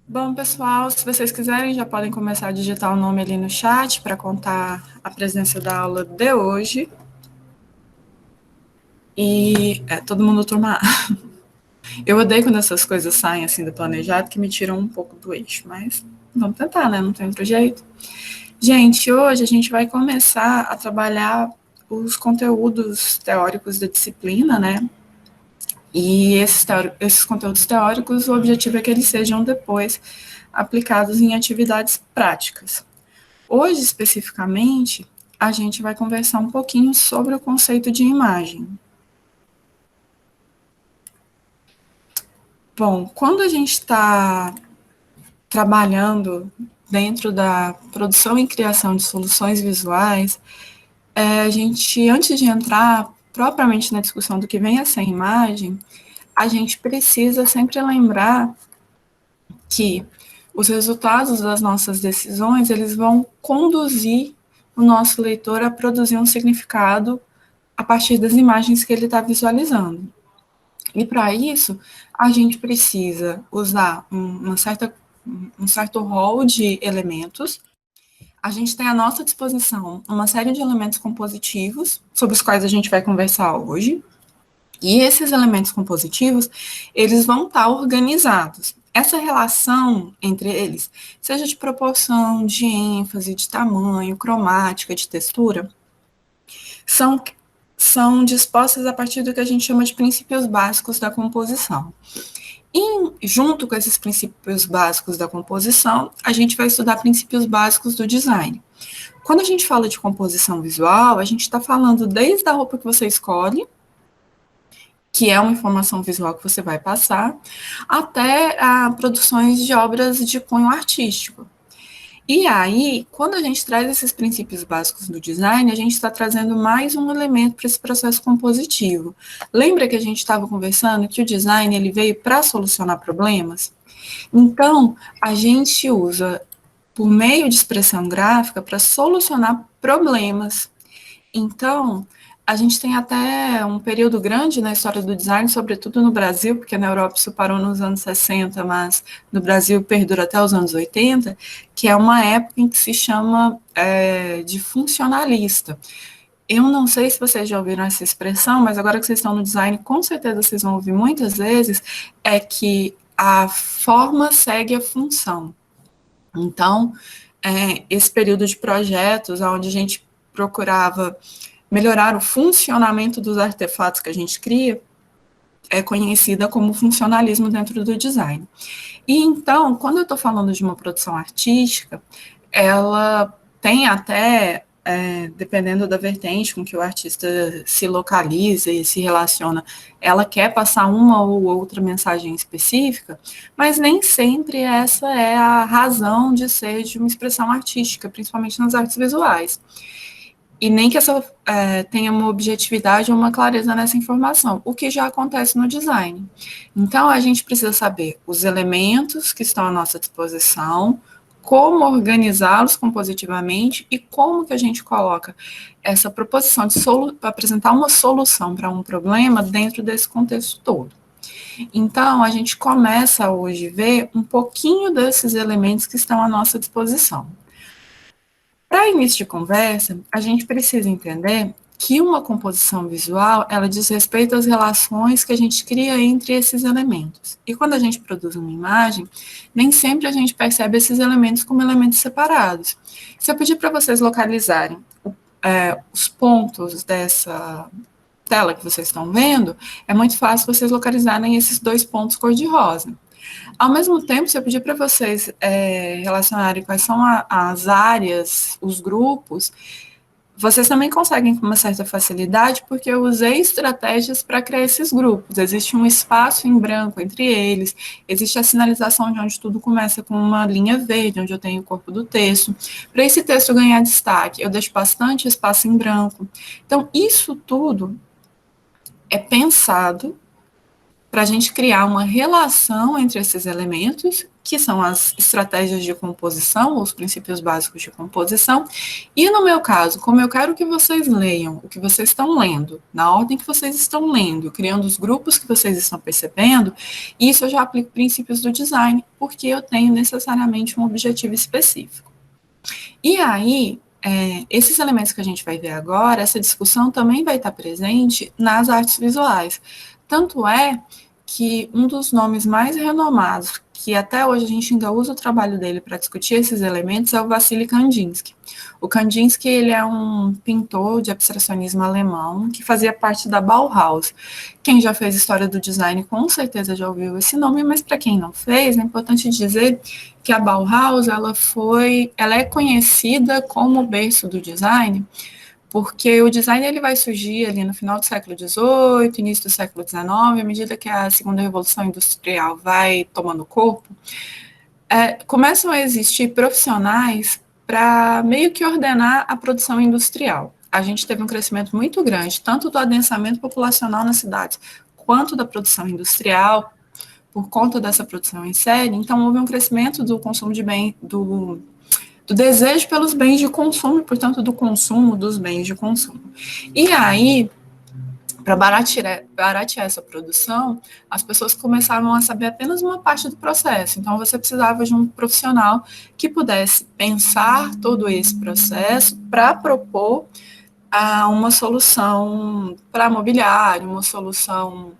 Bom, pessoal, se vocês quiserem, já podem começar a digitar o nome ali no chat para contar a presença da aula de hoje. E todo mundo turma A. Eu odeio quando essas coisas saem assim do planejado, que me tiram um pouco do eixo, mas vamos tentar, né? Não tem outro jeito. Gente, hoje a gente vai começar a trabalhar os conteúdos teóricos da disciplina, né? E esses conteúdos teóricos, o objetivo é que eles sejam depois aplicados em atividades práticas. Hoje, especificamente, a gente vai conversar um pouquinho sobre o conceito de imagem. Bom, quando a gente está trabalhando dentro da produção e criação de soluções visuais, a gente, antes de entrar propriamente na discussão do que vem a ser imagem, a gente precisa sempre lembrar que os resultados das nossas decisões, eles vão conduzir o nosso leitor a produzir um significado a partir das imagens que ele está visualizando. E para isso, a gente precisa usar um certo rol de elementos. A gente tem à nossa disposição uma série de elementos compositivos, sobre os quais a gente vai conversar hoje. E esses elementos compositivos, eles vão estar organizados. Essa relação entre eles, seja de proporção, de ênfase, de tamanho, cromática, de textura, são, são dispostas a partir do que a gente chama de princípios básicos da composição. E, junto com esses princípios básicos da composição, a gente vai estudar princípios básicos do design. Quando a gente fala de composição visual, a gente está falando desde a roupa que você escolhe, que é uma informação visual que você vai passar, até a produções de obras de cunho artístico. E aí, quando a gente traz esses princípios básicos do design, a gente está trazendo mais um elemento para esse processo compositivo. Lembra que a gente estava conversando que o design ele veio para solucionar problemas? Então, a gente usa por meio de expressão gráfica para solucionar problemas. Então, a gente tem até um período grande na história do design, sobretudo no Brasil, porque na Europa isso parou nos anos 60, mas no Brasil perdura até os anos 80, que é uma época em que se chama de funcionalista. Eu não sei se vocês já ouviram essa expressão, mas agora que vocês estão no design, com certeza vocês vão ouvir muitas vezes, é que a forma segue a função. Então, esse período de projetos, onde a gente procurava melhorar o funcionamento dos artefatos que a gente cria, é conhecida como funcionalismo dentro do design. E então, quando eu estou falando de uma produção artística, ela tem até, dependendo da vertente com que o artista se localiza e se relaciona, ela quer passar uma ou outra mensagem específica, mas nem sempre essa é a razão de ser de uma expressão artística, principalmente nas artes visuais. E nem que essa tenha uma objetividade ou uma clareza nessa informação, o que já acontece no design. Então, a gente precisa saber os elementos que estão à nossa disposição, como organizá-los compositivamente e como que a gente coloca essa proposição de apresentar uma solução para um problema dentro desse contexto todo. Então, a gente começa hoje a ver um pouquinho desses elementos que estão à nossa disposição. Para início de conversa, a gente precisa entender que uma composição visual, ela diz respeito às relações que a gente cria entre esses elementos. E quando a gente produz uma imagem, nem sempre a gente percebe esses elementos como elementos separados. Se eu pedir para vocês localizarem os pontos dessa tela que vocês estão vendo, é muito fácil vocês localizarem esses dois pontos cor-de-rosa. Ao mesmo tempo, se eu pedir para vocês relacionarem quais são as áreas, os grupos, vocês também conseguem com uma certa facilidade, porque eu usei estratégias para criar esses grupos. Existe um espaço em branco entre eles, existe a sinalização de onde tudo começa com uma linha verde, onde eu tenho o corpo do texto. Para esse texto ganhar destaque, eu deixo bastante espaço em branco. Então, isso tudo é pensado para a gente criar uma relação entre esses elementos, que são as estratégias de composição, os princípios básicos de composição. E no meu caso, como eu quero que vocês leiam o que vocês estão lendo, na ordem que vocês estão lendo, criando os grupos que vocês estão percebendo, isso eu já aplico princípios do design, porque eu tenho necessariamente um objetivo específico. E aí, esses elementos que a gente vai ver agora, essa discussão também vai estar presente nas artes visuais. Tanto é que um dos nomes mais renomados, que até hoje a gente ainda usa o trabalho dele para discutir esses elementos, é o Wassily Kandinsky. O Kandinsky, ele é um pintor de abstracionismo alemão que fazia parte da Bauhaus. Quem já fez história do design com certeza já ouviu esse nome, mas para quem não fez, é importante dizer que a Bauhaus, ela é conhecida como o berço do design, porque o design ele vai surgir ali no final do século XVIII, início do século XIX, à medida que a segunda revolução industrial vai tomando corpo, começam a existir profissionais para meio que ordenar a produção industrial. A gente teve um crescimento muito grande, tanto do adensamento populacional nas cidades, quanto da produção industrial, por conta dessa produção em série. Então, houve um crescimento do consumo de bem, do desejo pelos bens de consumo, portanto, do consumo dos bens de consumo. E aí, para baratear essa produção, as pessoas começaram a saber apenas uma parte do processo. Então, você precisava de um profissional que pudesse pensar todo esse processo para propor uma solução para mobiliário, uma solução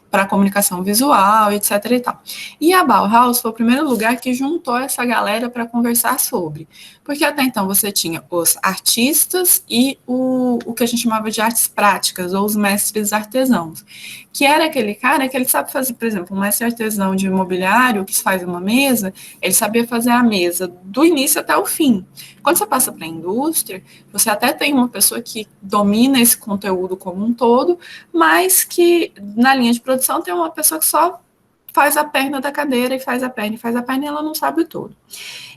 para comunicação visual, etc. e tal. E a Bauhaus foi o primeiro lugar que juntou essa galera para conversar sobre. Porque até então você tinha os artistas e o que a gente chamava de artes práticas, ou os mestres artesãos, que era aquele cara que ele sabe fazer, por exemplo, um mestre artesão de imobiliário que faz uma mesa, ele sabia fazer a mesa do início até o fim. Quando você passa para a indústria, você até tem uma pessoa que domina esse conteúdo como um todo, mas que na linha de produção tem uma pessoa que só faz a perna da cadeira e faz a perna e faz a perna e ela não sabe tudo.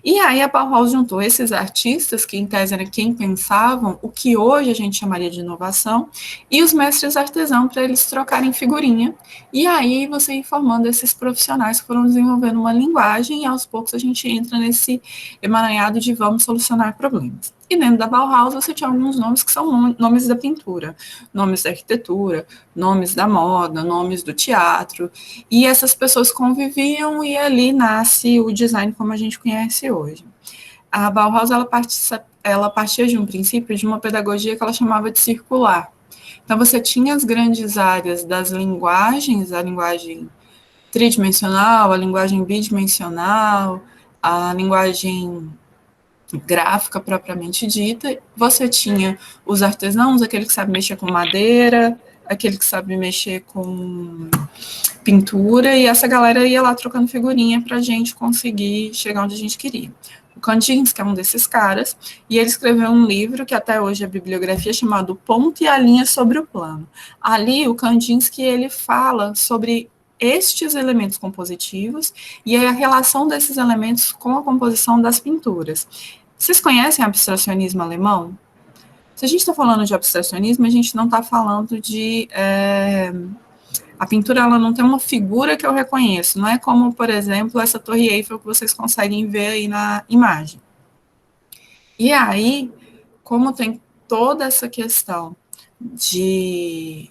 E aí a Bauhaus juntou esses artistas, que em tese eram quem pensavam o que hoje a gente chamaria de inovação, e os mestres artesãos para eles trocarem figurinha. E aí você ir formando esses profissionais que foram desenvolvendo uma linguagem e aos poucos a gente entra nesse emaranhado de vamos solucionar problemas. E dentro da Bauhaus você tinha alguns nomes que são nomes da pintura, nomes da arquitetura, nomes da moda, nomes do teatro, e essas pessoas conviviam e ali nasce o design como a gente conhece hoje. A Bauhaus, ela partia de um princípio, de uma pedagogia que ela chamava de circular. Então você tinha as grandes áreas das linguagens, a linguagem tridimensional, a linguagem bidimensional, a linguagem gráfica propriamente dita. Você tinha os artesãos, aquele que sabe mexer com madeira, aquele que sabe mexer com pintura, e essa galera ia lá trocando figurinha para a gente conseguir chegar onde a gente queria. O Kandinsky é um desses caras, e ele escreveu um livro que até hoje é bibliografia, chamado Ponto e a Linha sobre o Plano. Ali, o Kandinsky, ele fala sobre estes elementos compositivos e a relação desses elementos com a composição das pinturas. Vocês conhecem abstracionismo alemão? Se a gente está falando de abstracionismo, a gente não está falando de... a pintura, ela não tem uma figura que eu reconheço, não é como, por exemplo, essa Torre Eiffel que vocês conseguem ver aí na imagem. E aí, como tem toda essa questão de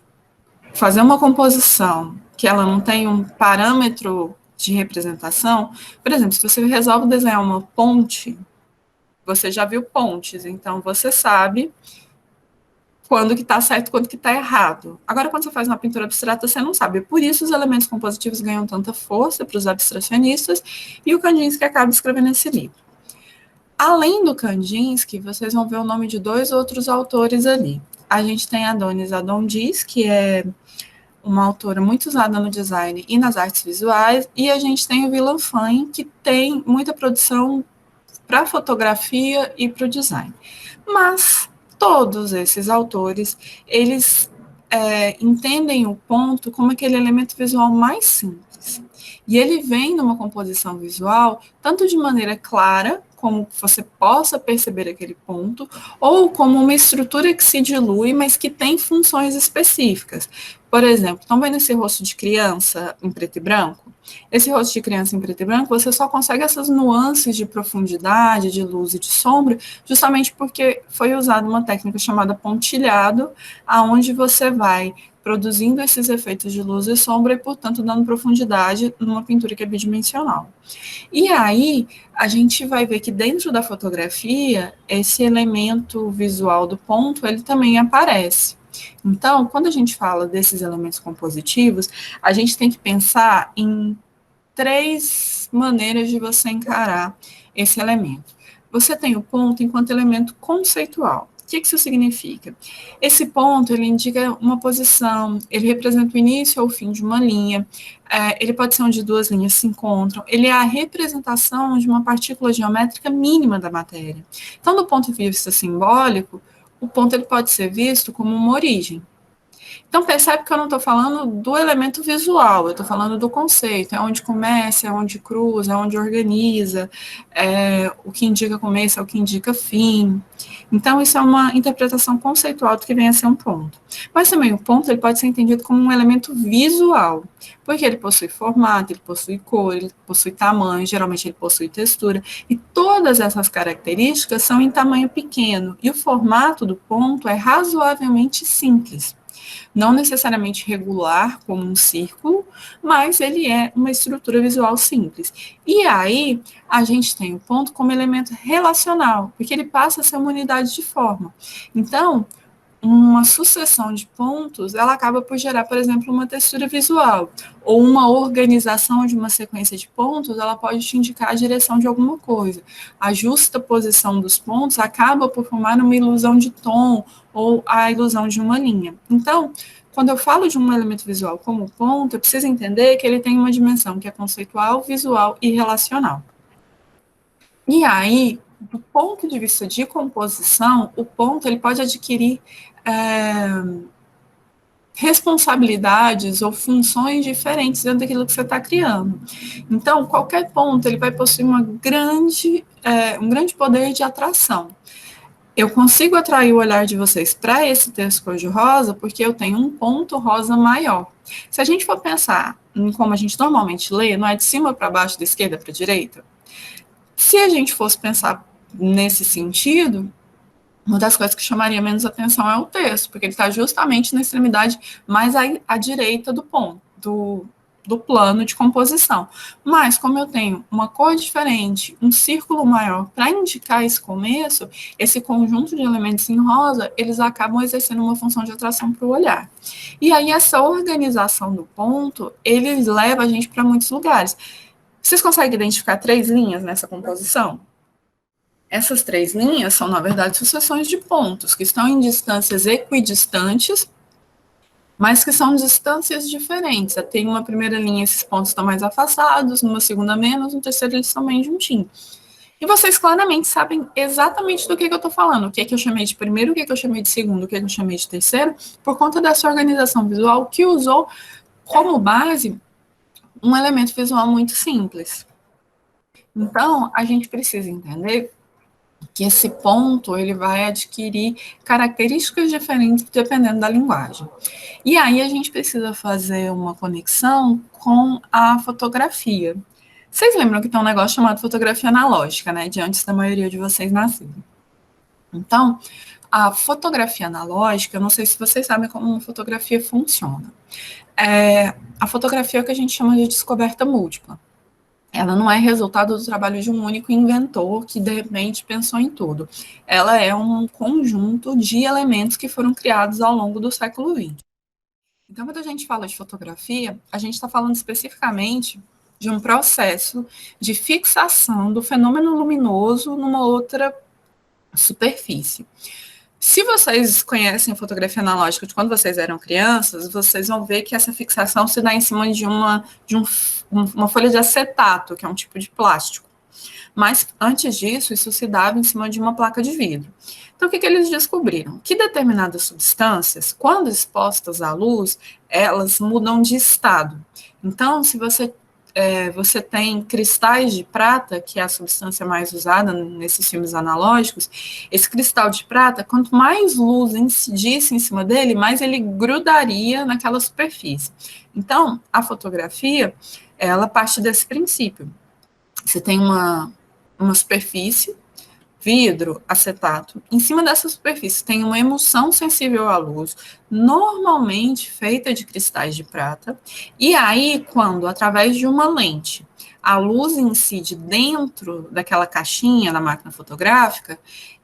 fazer uma composição que ela não tem um parâmetro de representação, por exemplo, se você resolve desenhar uma ponte, você já viu pontes, então você sabe quando que está certo, quando que está errado. Agora, quando você faz uma pintura abstrata, você não sabe. Por isso, os elementos compositivos ganham tanta força para os abstracionistas, e o Kandinsky acaba escrevendo esse livro. Além do Kandinsky, vocês vão ver o nome de dois outros autores ali. A gente tem a Adonis Adondis, que é uma autora muito usada no design e nas artes visuais, e a gente tem o Willem Fein, que tem muita produção para fotografia e para o design. Mas todos esses autores, eles entendem o ponto como aquele elemento visual mais simples. E ele vem numa composição visual, tanto de maneira clara, como você possa perceber aquele ponto, ou como uma estrutura que se dilui, mas que tem funções específicas. Por exemplo, estão vendo esse rosto de criança em preto e branco? Esse rosto de criança em preto e branco, você só consegue essas nuances de profundidade, de luz e de sombra, justamente porque foi usada uma técnica chamada pontilhado, aonde você vai produzindo esses efeitos de luz e sombra e, portanto, dando profundidade numa pintura que é bidimensional. E aí, a gente vai ver que dentro da fotografia, esse elemento visual do ponto, ele também aparece. Então, quando a gente fala desses elementos compositivos, a gente tem que pensar em três maneiras de você encarar esse elemento. Você tem o ponto enquanto elemento conceitual. O que isso significa? Esse ponto, ele indica uma posição, ele representa o início ou o fim de uma linha, ele pode ser onde duas linhas se encontram, ele é a representação de uma partícula geométrica mínima da matéria. Então, do ponto de vista simbólico, o ponto ele pode ser visto como uma origem. Então, percebe que eu não estou falando do elemento visual, eu estou falando do conceito, é onde começa, é onde cruza, é onde organiza, o que indica começo é o que indica fim. Então, isso é uma interpretação conceitual do que vem a ser um ponto. Mas também o ponto ele pode ser entendido como um elemento visual, porque ele possui formato, ele possui cor, ele possui tamanho, geralmente ele possui textura, e todas essas características são em tamanho pequeno, e o formato do ponto é razoavelmente simples. Não necessariamente regular, como um círculo, mas ele é uma estrutura visual simples. E aí, a gente tem o ponto como elemento relacional, porque ele passa a ser uma unidade de forma. Então, uma sucessão de pontos, ela acaba por gerar, por exemplo, uma textura visual, ou uma organização de uma sequência de pontos, ela pode te indicar a direção de alguma coisa. A justa posição dos pontos acaba por formar uma ilusão de tom, ou a ilusão de uma linha. Então, quando eu falo de um elemento visual como ponto, eu preciso entender que ele tem uma dimensão que é conceitual, visual e relacional. E aí, do ponto de vista de composição, o ponto ele pode adquirir responsabilidades ou funções diferentes dentro daquilo que você está criando. Então, qualquer ponto ele vai possuir um grande poder de atração. Eu consigo atrair o olhar de vocês para esse texto cor-de-rosa porque eu tenho um ponto rosa maior. Se a gente for pensar em como a gente normalmente lê, não é de cima para baixo, da esquerda para a direita? Se a gente fosse pensar nesse sentido, uma das coisas que chamaria menos atenção é o texto, porque ele está justamente na extremidade mais à direita do ponto, do plano de composição. Mas, como eu tenho uma cor diferente, um círculo maior para indicar esse começo, esse conjunto de elementos em rosa, eles acabam exercendo uma função de atração para o olhar. E aí, essa organização do ponto, ele leva a gente para muitos lugares. Vocês conseguem identificar 3 linhas nessa composição? Essas 3 linhas são, na verdade, sucessões de pontos, que estão em distâncias equidistantes, mas que são distâncias diferentes. Tem uma primeira linha, esses pontos estão mais afastados, numa segunda menos, no terceiro eles estão bem juntinhos. E vocês claramente sabem exatamente do que eu estou falando, o que eu chamei de primeiro, o que eu chamei de segundo, o que eu chamei de terceiro, por conta dessa organização visual que usou como base um elemento visual muito simples. Então, a gente precisa entender que esse ponto ele vai adquirir características diferentes dependendo da linguagem. E aí a gente precisa fazer uma conexão com a fotografia. Vocês lembram que tem um negócio chamado fotografia analógica, né? De antes da maioria de vocês nascerem. Então, a fotografia analógica, eu não sei se vocês sabem como uma fotografia funciona. A fotografia é o que a gente chama de descoberta múltipla. Ela não é resultado do trabalho de um único inventor que, de repente, pensou em tudo. Ela é um conjunto de elementos que foram criados ao longo do século XX. Então, quando a gente fala de fotografia, a gente está falando especificamente de um processo de fixação do fenômeno luminoso numa outra superfície. Se vocês conhecem a fotografia analógica de quando vocês eram crianças, vocês vão ver que essa fixação se dá em cima de uma folha de acetato, que é um tipo de plástico. Mas, antes disso, isso se dava em cima de uma placa de vidro. Então, o que eles descobriram? Que determinadas substâncias, quando expostas à luz, elas mudam de estado. Então, se você você tem cristais de prata, que é a substância mais usada nesses filmes analógicos. Esse cristal de prata, quanto mais luz incidisse em cima dele, mais ele grudaria naquela superfície. Então, a fotografia, ela parte desse princípio. Você tem uma superfície, vidro, acetato. Em cima dessa superfície tem uma emulsão sensível à luz, normalmente feita de cristais de prata. E aí, quando, através de uma lente, a luz incide dentro daquela caixinha da máquina fotográfica,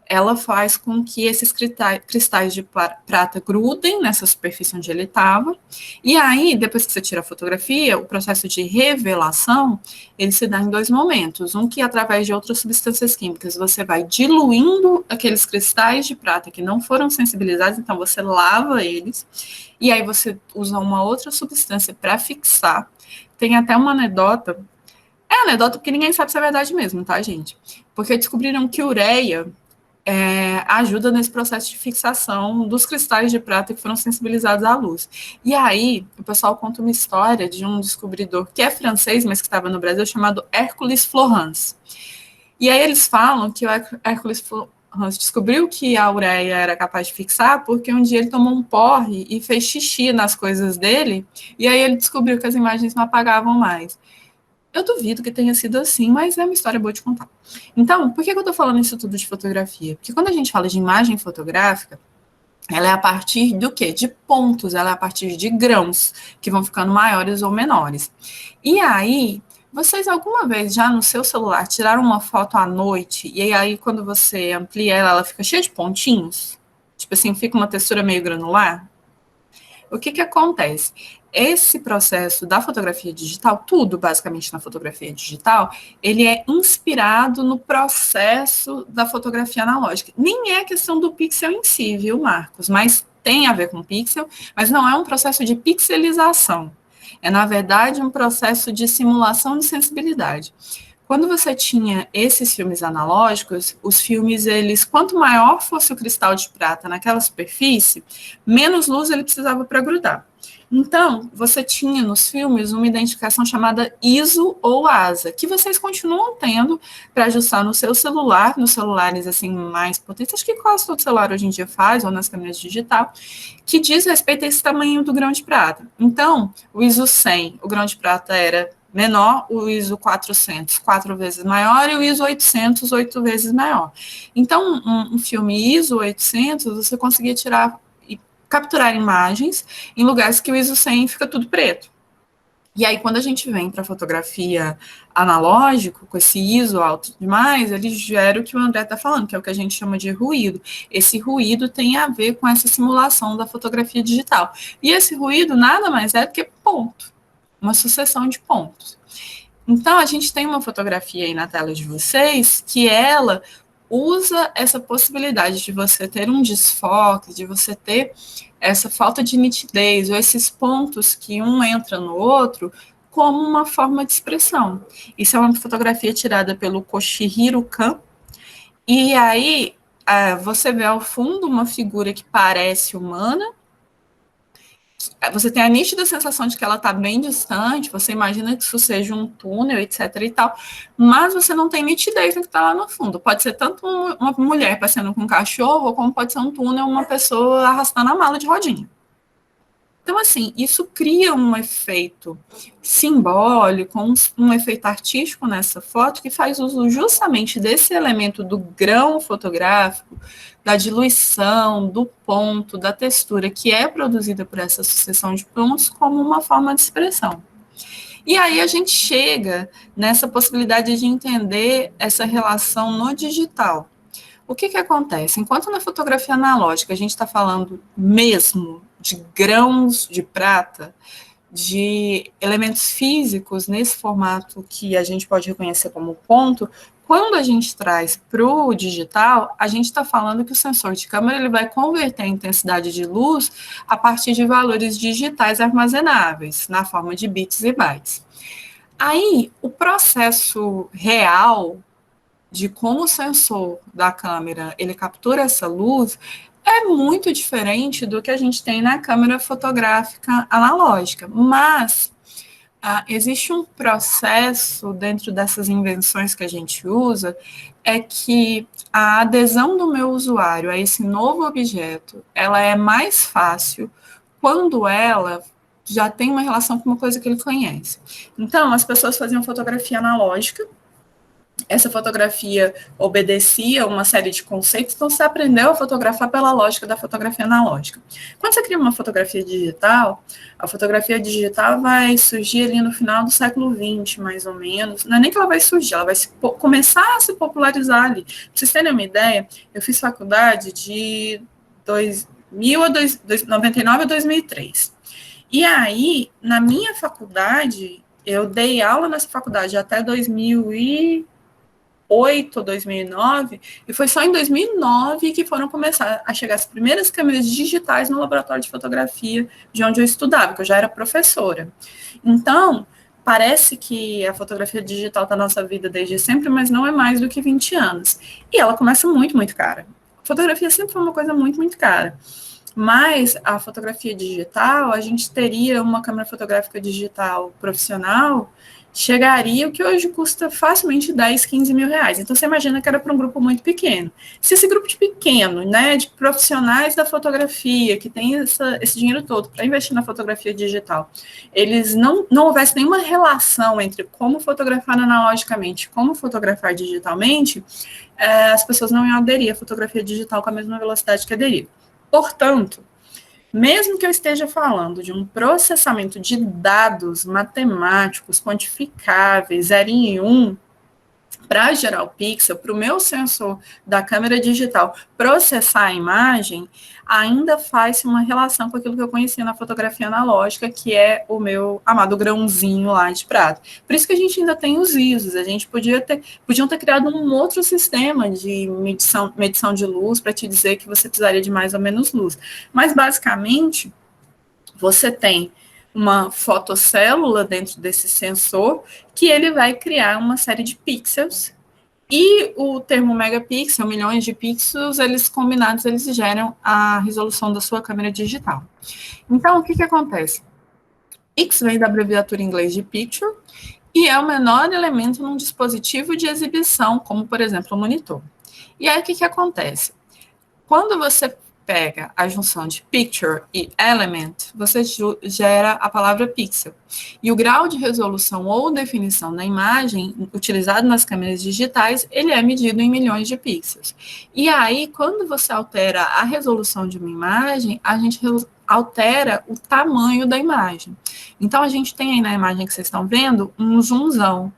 ela faz com que esses cristais de prata grudem nessa superfície onde ele estava, e aí, depois que você tira a fotografia, o processo de revelação, ele se dá em dois momentos. Um que, através de outras substâncias químicas, você vai diluindo aqueles cristais de prata que não foram sensibilizados, então você lava eles, e aí você usa uma outra substância para fixar. Tem até uma anedota, anedota porque ninguém sabe se é verdade mesmo, tá, gente? Porque descobriram que ureia ajuda nesse processo de fixação dos cristais de prata que foram sensibilizados à luz. E aí, o pessoal conta uma história de um descobridor que é francês, mas que estava no Brasil, chamado Hércules Florence. E aí eles falam que o Hércules Florence descobriu que a ureia era capaz de fixar porque um dia ele tomou um porre e fez xixi nas coisas dele, e aí ele descobriu que as imagens não apagavam mais. Eu duvido que tenha sido assim, mas é uma história boa de contar. Então, por que eu estou falando isso tudo de fotografia? Porque quando a gente fala de imagem fotográfica, ela é a partir do quê? De pontos, ela é a partir de grãos, que vão ficando maiores ou menores. E aí, vocês alguma vez já no seu celular tiraram uma foto à noite, e aí quando você amplia ela, ela fica cheia de pontinhos? Tipo assim, fica uma textura meio granular? O que acontece? Esse processo da fotografia digital, tudo basicamente na fotografia digital, ele é inspirado no processo da fotografia analógica. Nem é a questão do pixel em si, viu, Marcos? Mas tem a ver com pixel, mas não é um processo de pixelização. É, na verdade, um processo de simulação de sensibilidade. Quando você tinha esses filmes analógicos, os filmes, eles, quanto maior fosse o cristal de prata naquela superfície, menos luz ele precisava para grudar. Então, você tinha nos filmes uma identificação chamada ISO ou ASA, que vocês continuam tendo para ajustar no seu celular, nos celulares assim mais potentes, acho que quase todo celular hoje em dia faz, ou nas câmeras digital, que diz respeito a esse tamanho do grão de prata. Então, o ISO 100, o grão de prata era menor, o ISO 400, 4 vezes maior, e o ISO 800, 8 vezes maior. Então, um filme ISO 800, você conseguia tirar e capturar imagens em lugares que o ISO 100 fica tudo preto. E aí, quando a gente vem para a fotografia analógico, com esse ISO alto demais, ele gera o que o André está falando, que é o que a gente chama de ruído. Esse ruído tem a ver com essa simulação da fotografia digital. E esse ruído nada mais é do que ponto, uma sucessão de pontos. Então, a gente tem uma fotografia aí na tela de vocês que ela usa essa possibilidade de você ter um desfoque, de você ter essa falta de nitidez, ou esses pontos que um entra no outro, como uma forma de expressão. Isso é uma fotografia tirada pelo Koshihiro Kan, e aí você vê ao fundo uma figura que parece humana, você tem a nítida sensação de que ela está bem distante, você imagina que isso seja um túnel, etc. e tal, mas você não tem nitidez no que está lá no fundo. Pode ser tanto uma mulher passeando com um cachorro, como pode ser um túnel, uma pessoa arrastando a mala de rodinha. Então, assim, isso cria um efeito simbólico, um efeito artístico nessa foto, que faz uso justamente desse elemento do grão fotográfico, da diluição, do ponto, da textura, que é produzida por essa sucessão de pontos, como uma forma de expressão. E aí a gente chega nessa possibilidade de entender essa relação no digital. O que acontece? Enquanto na fotografia analógica a gente está falando mesmo de grãos de prata, de elementos físicos nesse formato que a gente pode reconhecer como ponto, quando a gente traz para o digital, a gente está falando que o sensor de câmera ele vai converter a intensidade de luz a partir de valores digitais armazenáveis, na forma de bits e bytes. Aí, o processo real de como o sensor da câmera ele captura essa luz é muito diferente do que a gente tem na câmera fotográfica analógica, mas Existe um processo dentro dessas invenções que a gente usa, é que a adesão do meu usuário a esse novo objeto, ela é mais fácil quando ela já tem uma relação com uma coisa que ele conhece. Então, as pessoas faziam fotografia analógica, essa fotografia obedecia uma série de conceitos, então você aprendeu a fotografar pela lógica da fotografia analógica. Quando você cria uma fotografia digital, a fotografia digital vai surgir ali no final do século XX, mais ou menos. Não é nem que ela vai surgir, ela vai começar a se popularizar ali. Para vocês terem uma ideia, eu fiz faculdade de 99 a 2003. E aí, na minha faculdade, eu dei aula nessa faculdade até 2008, 2009, e foi só em 2009 que foram começar a chegar as primeiras câmeras digitais no laboratório de fotografia de onde eu estudava, que eu já era professora. Então, parece que a fotografia digital está na nossa vida desde sempre, mas não é mais do que 20 anos. E ela começa muito, muito cara. A fotografia sempre foi uma coisa muito, muito cara. Mas a fotografia digital, a gente teria uma câmera fotográfica digital profissional, chegaria o que hoje custa facilmente 10, 15 mil reais. Então, você imagina que era para um grupo muito pequeno. Se esse grupo de pequeno, né, de profissionais da fotografia, que tem esse dinheiro todo para investir na fotografia digital, eles não houvesse nenhuma relação entre como fotografar analogicamente e como fotografar digitalmente, as pessoas não iam aderir à fotografia digital com a mesma velocidade que aderiram. Portanto, mesmo que eu esteja falando de um processamento de dados matemáticos quantificáveis, 0 em 1, para gerar o pixel, para o meu sensor da câmera digital processar a imagem, ainda faz uma relação com aquilo que eu conhecia na fotografia analógica, que é o meu amado grãozinho lá de prata. Por isso que a gente ainda tem os ISOs, a gente podiam ter criado um outro sistema de medição de luz para te dizer que você precisaria de mais ou menos luz. Mas, basicamente, você tem uma fotocélula dentro desse sensor, que ele vai criar uma série de pixels, e o termo megapixel, milhões de pixels, eles combinados, eles geram a resolução da sua câmera digital. Então, o que acontece? Pix vem da abreviatura em inglês de picture, e é o menor elemento num dispositivo de exibição, como, por exemplo, o monitor. E aí, o que acontece? Quando você pega a junção de picture e element, você gera a palavra pixel. E o grau de resolução ou definição da imagem utilizado nas câmeras digitais, ele é medido em milhões de pixels. E aí, quando você altera a resolução de uma imagem, a gente altera o tamanho da imagem. Então, a gente tem aí na imagem que vocês estão vendo, um zoomzão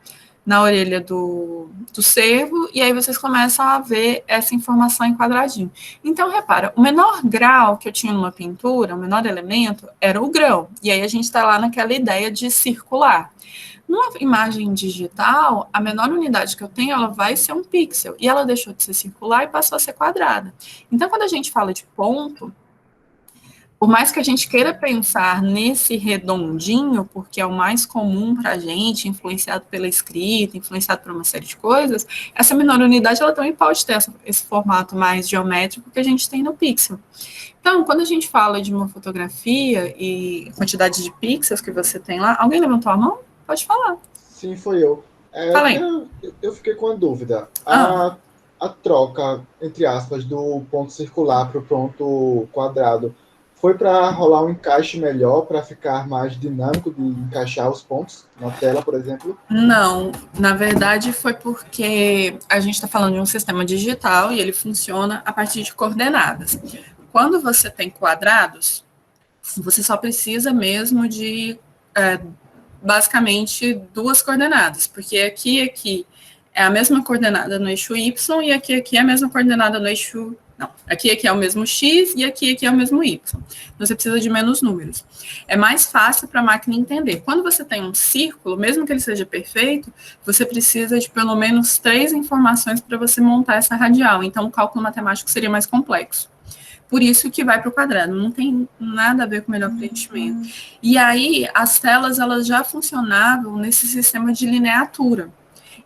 na orelha do cervo, e aí vocês começam a ver essa informação em quadradinho. Então, repara, o menor grau que eu tinha numa pintura, o menor elemento, era o grão. E aí a gente está lá naquela ideia de circular. Numa imagem digital, a menor unidade que eu tenho, ela vai ser um pixel. E ela deixou de ser circular e passou a ser quadrada. Então, quando a gente fala de ponto, por mais que a gente queira pensar nesse redondinho, porque é o mais comum para a gente, influenciado pela escrita, influenciado por uma série de coisas, essa menor unidade ela também pode ter esse formato mais geométrico que a gente tem no pixel. Então, quando a gente fala de uma fotografia e quantidade de pixels que você tem lá, alguém levantou a mão? Pode falar. Sim, foi eu. Eu fiquei com a dúvida. A troca, entre aspas, do ponto circular para o ponto quadrado, foi para rolar um encaixe melhor, para ficar mais dinâmico de encaixar os pontos na tela, por exemplo? Não, na verdade foi porque a gente está falando de um sistema digital e ele funciona a partir de coordenadas. Quando você tem quadrados, você só precisa mesmo de, basicamente, duas coordenadas, porque aqui é a mesma coordenada no eixo Y e aqui é a mesma coordenada no eixo... Não, aqui é o mesmo X e aqui é o mesmo Y. Você precisa de menos números. É mais fácil para a máquina entender. Quando você tem um círculo, mesmo que ele seja perfeito, você precisa de pelo menos 3 informações para você montar essa radial. Então, o cálculo matemático seria mais complexo. Por isso que vai para o quadrado, não tem nada a ver com o melhor preenchimento. E aí, as telas, elas já funcionavam nesse sistema de lineatura.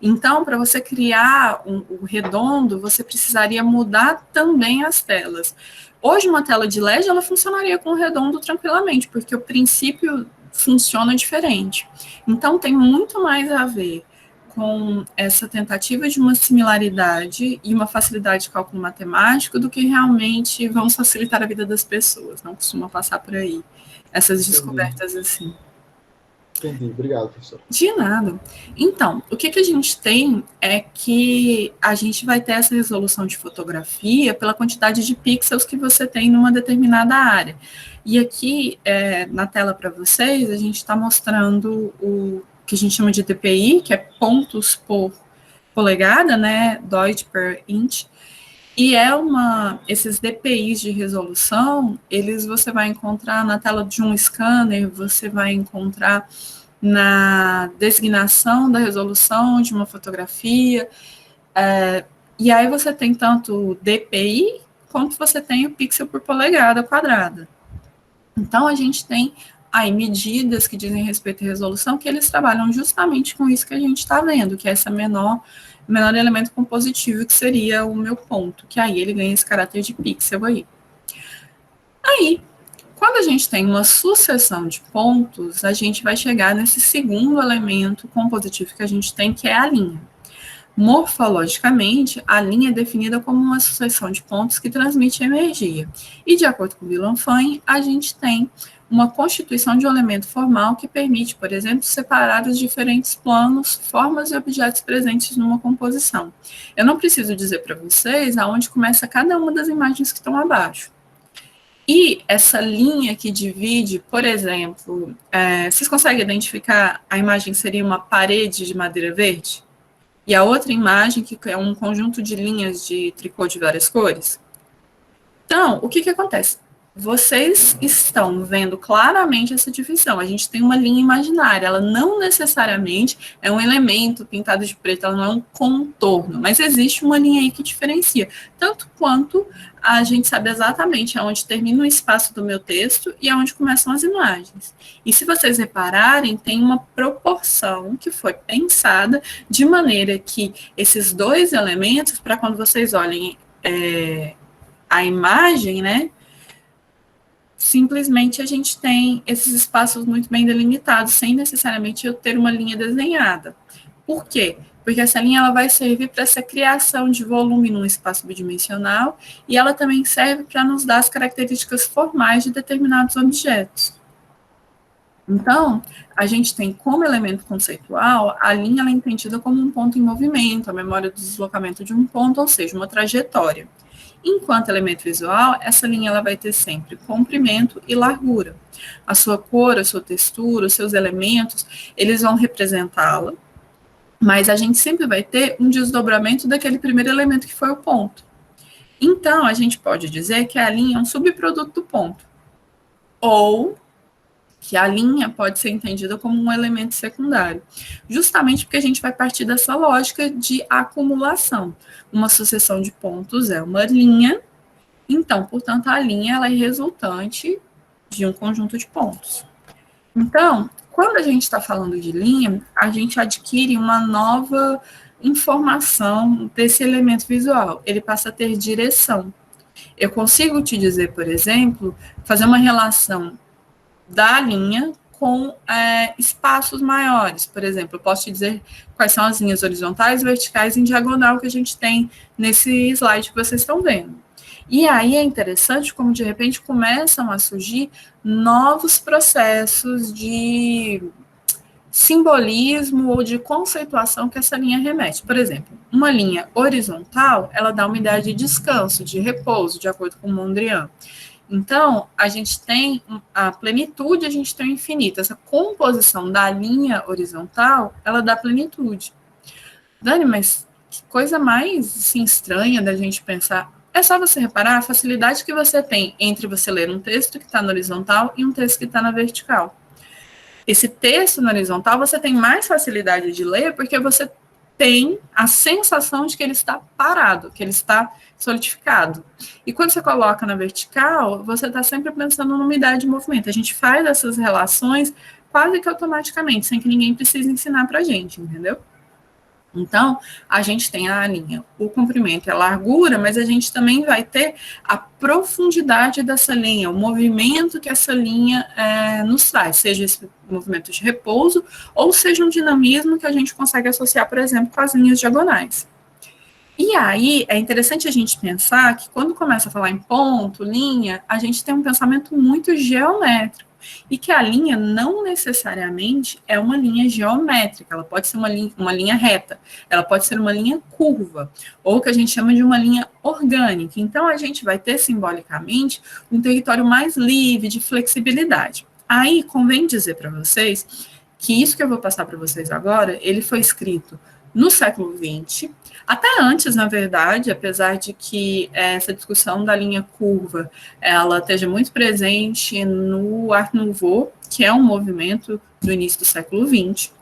Então, para você criar o redondo, você precisaria mudar também as telas. Hoje, uma tela de LED, ela funcionaria com o redondo tranquilamente, porque o princípio funciona diferente. Então, tem muito mais a ver com essa tentativa de uma similaridade e uma facilidade de cálculo matemático do que realmente vamos facilitar a vida das pessoas. Não costuma passar por aí essas descobertas assim. Entendi. Obrigado, professor. De nada. Então, o que a gente tem é que a gente vai ter essa resolução de fotografia pela quantidade de pixels que você tem numa determinada área. E aqui, na tela para vocês, a gente está mostrando o que a gente chama de DPI, que é pontos por polegada, né, Deutsch per inch, e esses DPIs de resolução, você vai encontrar na tela de um scanner, você vai encontrar na designação da resolução de uma fotografia, e aí você tem tanto o DPI, quanto você tem o pixel por polegada quadrada. Então, a gente tem aí medidas que dizem respeito à resolução, que eles trabalham justamente com isso que a gente está vendo, que é essa menor elemento compositivo, que seria o meu ponto, que aí ele ganha esse caráter de pixel aí. Aí, quando a gente tem uma sucessão de pontos, a gente vai chegar nesse segundo elemento compositivo que a gente tem, que é a linha. Morfologicamente, a linha é definida como uma sucessão de pontos que transmite energia. E, de acordo com Villeneuve, a gente tem uma constituição de um elemento formal que permite, por exemplo, separar os diferentes planos, formas e objetos presentes numa composição. Eu não preciso dizer para vocês aonde começa cada uma das imagens que estão abaixo. E essa linha que divide, por exemplo, vocês conseguem identificar a imagem que seria uma parede de madeira verde? E a outra imagem, que é um conjunto de linhas de tricô de várias cores? Então, o que acontece? Vocês estão vendo claramente essa divisão. A gente tem uma linha imaginária, ela não necessariamente é um elemento pintado de preto, ela não é um contorno, mas existe uma linha aí que diferencia, tanto quanto a gente sabe exatamente aonde termina o espaço do meu texto e aonde começam as imagens. E se vocês repararem, tem uma proporção que foi pensada de maneira que esses dois elementos, para quando vocês olhem a imagem, né, simplesmente a gente tem esses espaços muito bem delimitados, sem necessariamente eu ter uma linha desenhada. Por quê? Porque essa linha ela vai servir para essa criação de volume num espaço bidimensional e ela também serve para nos dar as características formais de determinados objetos. Então, a gente tem como elemento conceitual, a linha ela é entendida como um ponto em movimento, a memória do deslocamento de um ponto, ou seja, uma trajetória. Enquanto elemento visual, essa linha ela vai ter sempre comprimento e largura. A sua cor, a sua textura, os seus elementos, eles vão representá-la, mas a gente sempre vai ter um desdobramento daquele primeiro elemento que foi o ponto. Então, a gente pode dizer que a linha é um subproduto do ponto, ou que a linha pode ser entendida como um elemento secundário, justamente porque a gente vai partir dessa lógica de acumulação. Uma sucessão de pontos é uma linha, então, portanto, a linha ela é resultante de um conjunto de pontos. Então, quando a gente está falando de linha, a gente adquire uma nova informação desse elemento visual, ele passa a ter direção. Eu consigo te dizer, por exemplo, fazer uma relação da linha com espaços maiores. Por exemplo, eu posso te dizer quais são as linhas horizontais, verticais e em diagonal que a gente tem nesse slide que vocês estão vendo. E aí é interessante como, de repente, começam a surgir novos processos de simbolismo ou de conceituação que essa linha remete. Por exemplo, uma linha horizontal, ela dá uma ideia de descanso, de repouso, de acordo com Mondrian. Então, a gente tem a plenitude, a gente tem o infinito. Essa composição da linha horizontal, ela dá plenitude. Dani, mas que coisa mais assim, estranha da gente pensar. É só você reparar a facilidade que você tem entre você ler um texto que está na horizontal e um texto que está na vertical. Esse texto na horizontal, você tem mais facilidade de ler porque você tem a sensação de que ele está parado, que ele está solidificado. E quando você coloca na vertical, você está sempre pensando numa unidade de movimento. A gente faz essas relações quase que automaticamente, sem que ninguém precise ensinar para a gente, entendeu? Então, a gente tem a linha, o comprimento e a largura, mas a gente também vai ter a profundidade dessa linha, o movimento que essa linha nos traz, seja esse movimento de repouso, ou seja um dinamismo que a gente consegue associar, por exemplo, com as linhas diagonais. E aí, é interessante a gente pensar que quando começa a falar em ponto, linha, a gente tem um pensamento muito geométrico. E que a linha não necessariamente é uma linha geométrica, ela pode ser uma linha reta, ela pode ser uma linha curva, ou que a gente chama de uma linha orgânica. Então, a gente vai ter simbolicamente um território mais livre, de flexibilidade. Aí, convém dizer para vocês que isso que eu vou passar para vocês agora, ele foi escrito no século XX, até antes, na verdade, apesar de que essa discussão da linha curva ela esteja muito presente no Art Nouveau, que é um movimento do início do século XX,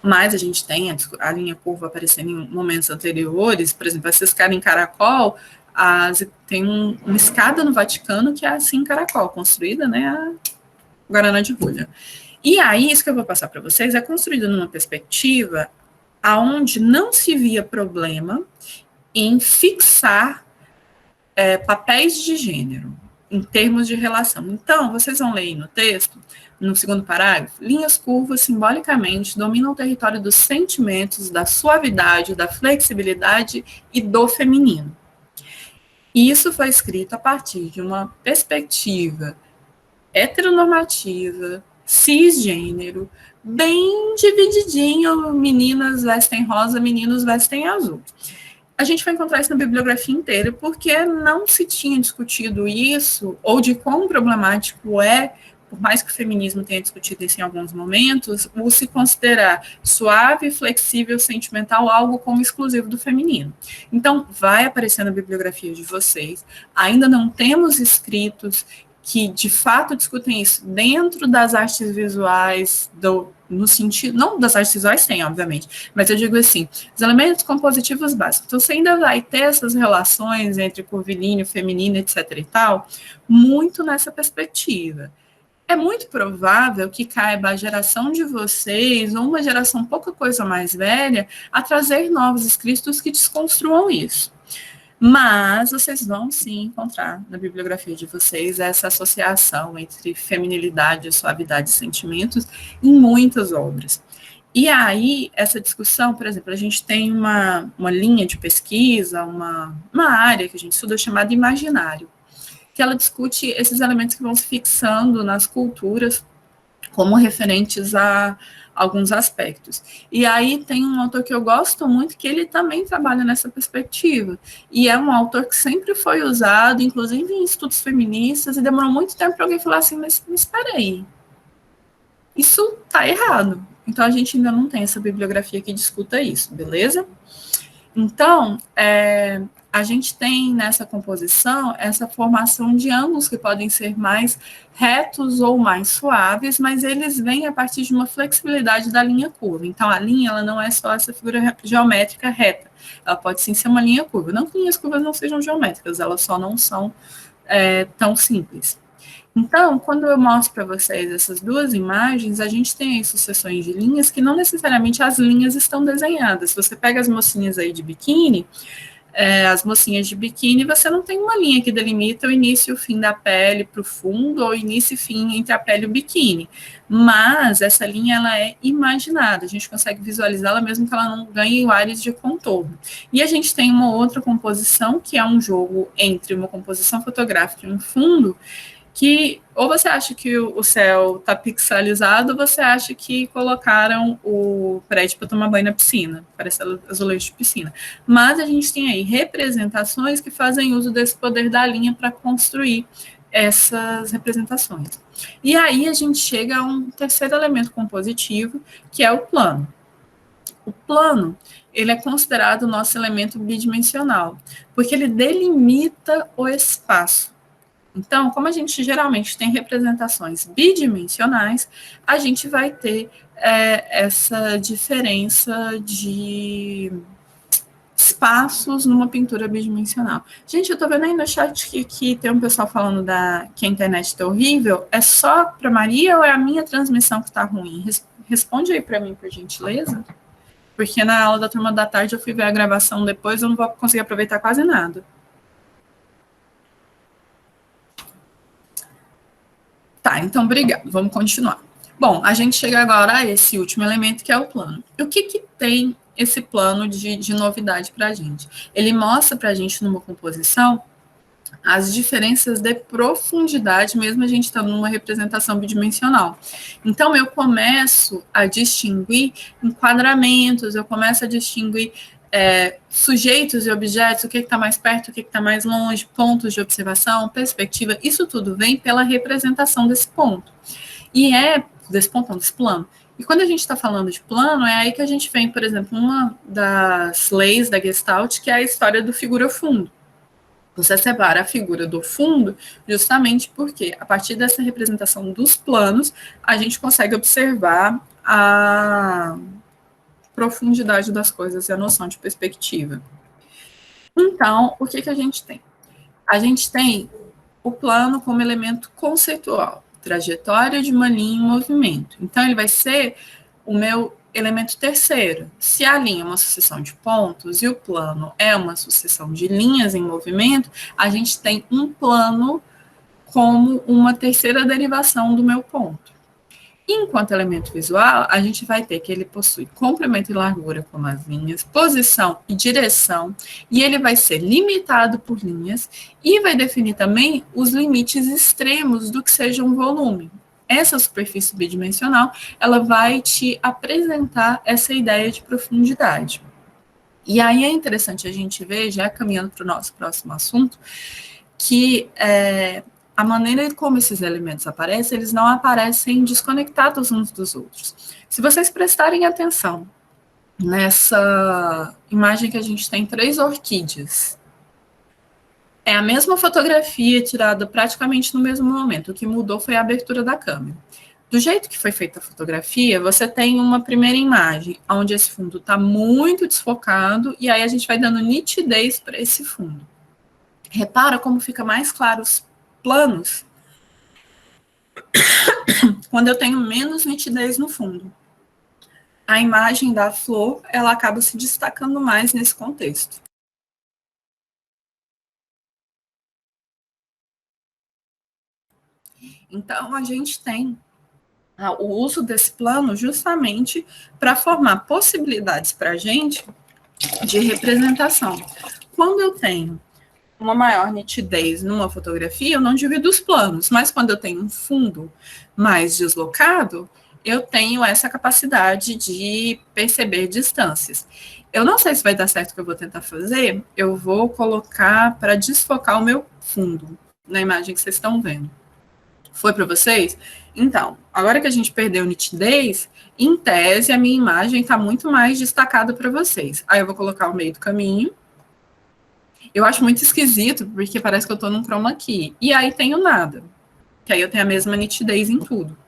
mas a gente tem a linha curva aparecendo em momentos anteriores, por exemplo, essa escada em caracol, tem uma escada no Vaticano que é assim em caracol, construída, né, a Guaraná de Rolha. E aí, isso que eu vou passar para vocês é construído numa perspectiva aonde não se via problema em fixar papéis de gênero em termos de relação. Então, vocês vão ler aí no texto, no segundo parágrafo, linhas curvas simbolicamente dominam o território dos sentimentos, da suavidade, da flexibilidade e do feminino. E isso foi escrito a partir de uma perspectiva heteronormativa, cisgênero, bem divididinho, meninas vestem rosa, meninos vestem azul. A gente vai encontrar isso na bibliografia inteira, porque não se tinha discutido isso, ou de quão problemático por mais que o feminismo tenha discutido isso em alguns momentos, o se considerar suave, flexível, sentimental, algo como exclusivo do feminino. Então, vai aparecer na bibliografia de vocês. Ainda não temos escritos que de fato discutem isso dentro das artes visuais, no sentido, não das artes visuais tem, obviamente, mas eu digo assim, os elementos compositivos básicos. Então, você ainda vai ter essas relações entre curvilíneo, feminino, etc. e tal, muito nessa perspectiva. É muito provável que caiba a geração de vocês, ou uma geração pouca coisa mais velha, a trazer novos escritos que desconstruam isso. Mas vocês vão sim encontrar na bibliografia de vocês essa associação entre feminilidade, suavidade e sentimentos em muitas obras. E aí, essa discussão, por exemplo, a gente tem uma linha de pesquisa, uma área que a gente estuda chamada imaginário, que ela discute esses elementos que vão se fixando nas culturas como referentes a alguns aspectos. E aí tem um autor que eu gosto muito, que ele também trabalha nessa perspectiva, e é um autor que sempre foi usado, inclusive em estudos feministas, e demorou muito tempo para alguém falar assim, mas espera aí, isso está errado. Então, a gente ainda não tem essa bibliografia que discuta isso, beleza? Então, a gente tem nessa composição essa formação de ângulos que podem ser mais retos ou mais suaves, mas eles vêm a partir de uma flexibilidade da linha curva. Então, a linha ela não é só essa figura geométrica reta, ela pode sim ser uma linha curva. Não que linhas curvas não sejam geométricas, elas só não são tão simples. Então, quando eu mostro para vocês essas duas imagens, a gente tem aí sucessões de linhas que não necessariamente as linhas estão desenhadas. Se você pega as mocinhas aí de biquíni, as mocinhas de biquíni, você não tem uma linha que delimita o início e o fim da pele para o fundo, ou o início e fim entre a pele e o biquíni. Mas essa linha ela é imaginada, a gente consegue visualizá-la mesmo que ela não ganhe áreas de contorno. E a gente tem uma outra composição, que é um jogo entre uma composição fotográfica e um fundo, que ou você acha que o céu está pixelizado, ou você acha que colocaram o prédio para tomar banho na piscina, parece azulejo de piscina. Mas a gente tem aí representações que fazem uso desse poder da linha para construir essas representações. E aí a gente chega a um terceiro elemento compositivo, que é o plano. O plano, ele é considerado o nosso elemento bidimensional, porque ele delimita o espaço. Então, como a gente geralmente tem representações bidimensionais, a gente vai ter essa diferença de espaços numa pintura bidimensional. Gente, eu tô vendo aí no chat que tem um pessoal falando que a internet tá horrível. É só para Maria ou é a minha transmissão que tá ruim? Responde aí para mim, por gentileza. porque na aula da turma da tarde eu fui ver a gravação depois, eu não vou conseguir aproveitar quase nada. Tá, então, obrigado. Vamos continuar. Bom, a gente chega agora a esse último elemento, que é o plano. O que tem esse plano de novidade para a gente? Ele mostra para a gente, numa composição, as diferenças de profundidade, mesmo a gente estando numa representação bidimensional. Então, eu começo a distinguir enquadramentos, eu começo a distinguir sujeitos e objetos, o que está mais perto, o que está mais longe, pontos de observação, perspectiva, isso tudo vem pela representação desse ponto. E desse ponto, não, desse plano. E quando a gente está falando de plano, é aí que a gente vem, por exemplo, uma das leis da Gestalt, que é a história do figura-fundo. Você separa a figura do fundo justamente porque, a partir dessa representação dos planos, a gente consegue observar a profundidade das coisas e a noção de perspectiva. Então, o que a gente tem? A gente tem o plano como elemento conceitual, trajetória de uma linha em movimento. Então, ele vai ser o meu elemento terceiro. Se a linha é uma sucessão de pontos e o plano é uma sucessão de linhas em movimento, a gente tem um plano como uma terceira derivação do meu ponto. Enquanto elemento visual, a gente vai ter que ele possui comprimento e largura como as linhas, posição e direção, e ele vai ser limitado por linhas e vai definir também os limites extremos do que seja um volume. Essa superfície bidimensional, ela vai te apresentar essa ideia de profundidade. E aí é interessante a gente ver, já caminhando para o nosso próximo assunto, que a maneira como esses elementos aparecem, eles não aparecem desconectados uns dos outros. Se vocês prestarem atenção nessa imagem que a gente tem 3 orquídeas, é a mesma fotografia tirada praticamente no mesmo momento. O que mudou foi a abertura da câmera. Do jeito que foi feita a fotografia, você tem uma primeira imagem, onde esse fundo está muito desfocado, e aí a gente vai dando nitidez para esse fundo. Repara como fica mais claro os planos quando eu tenho menos nitidez no fundo. A imagem da flor, ela acaba se destacando mais nesse contexto. Então, a gente tem o uso desse plano justamente para formar possibilidades para a gente de representação. Quando eu tenho uma maior nitidez numa fotografia, eu não divido os planos, mas quando eu tenho um fundo mais deslocado, eu tenho essa capacidade de perceber distâncias. Eu não sei se vai dar certo o que eu vou tentar fazer, eu vou colocar para desfocar o meu fundo na imagem que vocês estão vendo. Foi para vocês? Então, agora que a gente perdeu nitidez, em tese, a minha imagem está muito mais destacada para vocês. Aí eu vou colocar o meio do caminho. Eu acho muito esquisito, porque parece que eu estou num chroma key. E aí tenho nada, que aí eu tenho a mesma nitidez em tudo.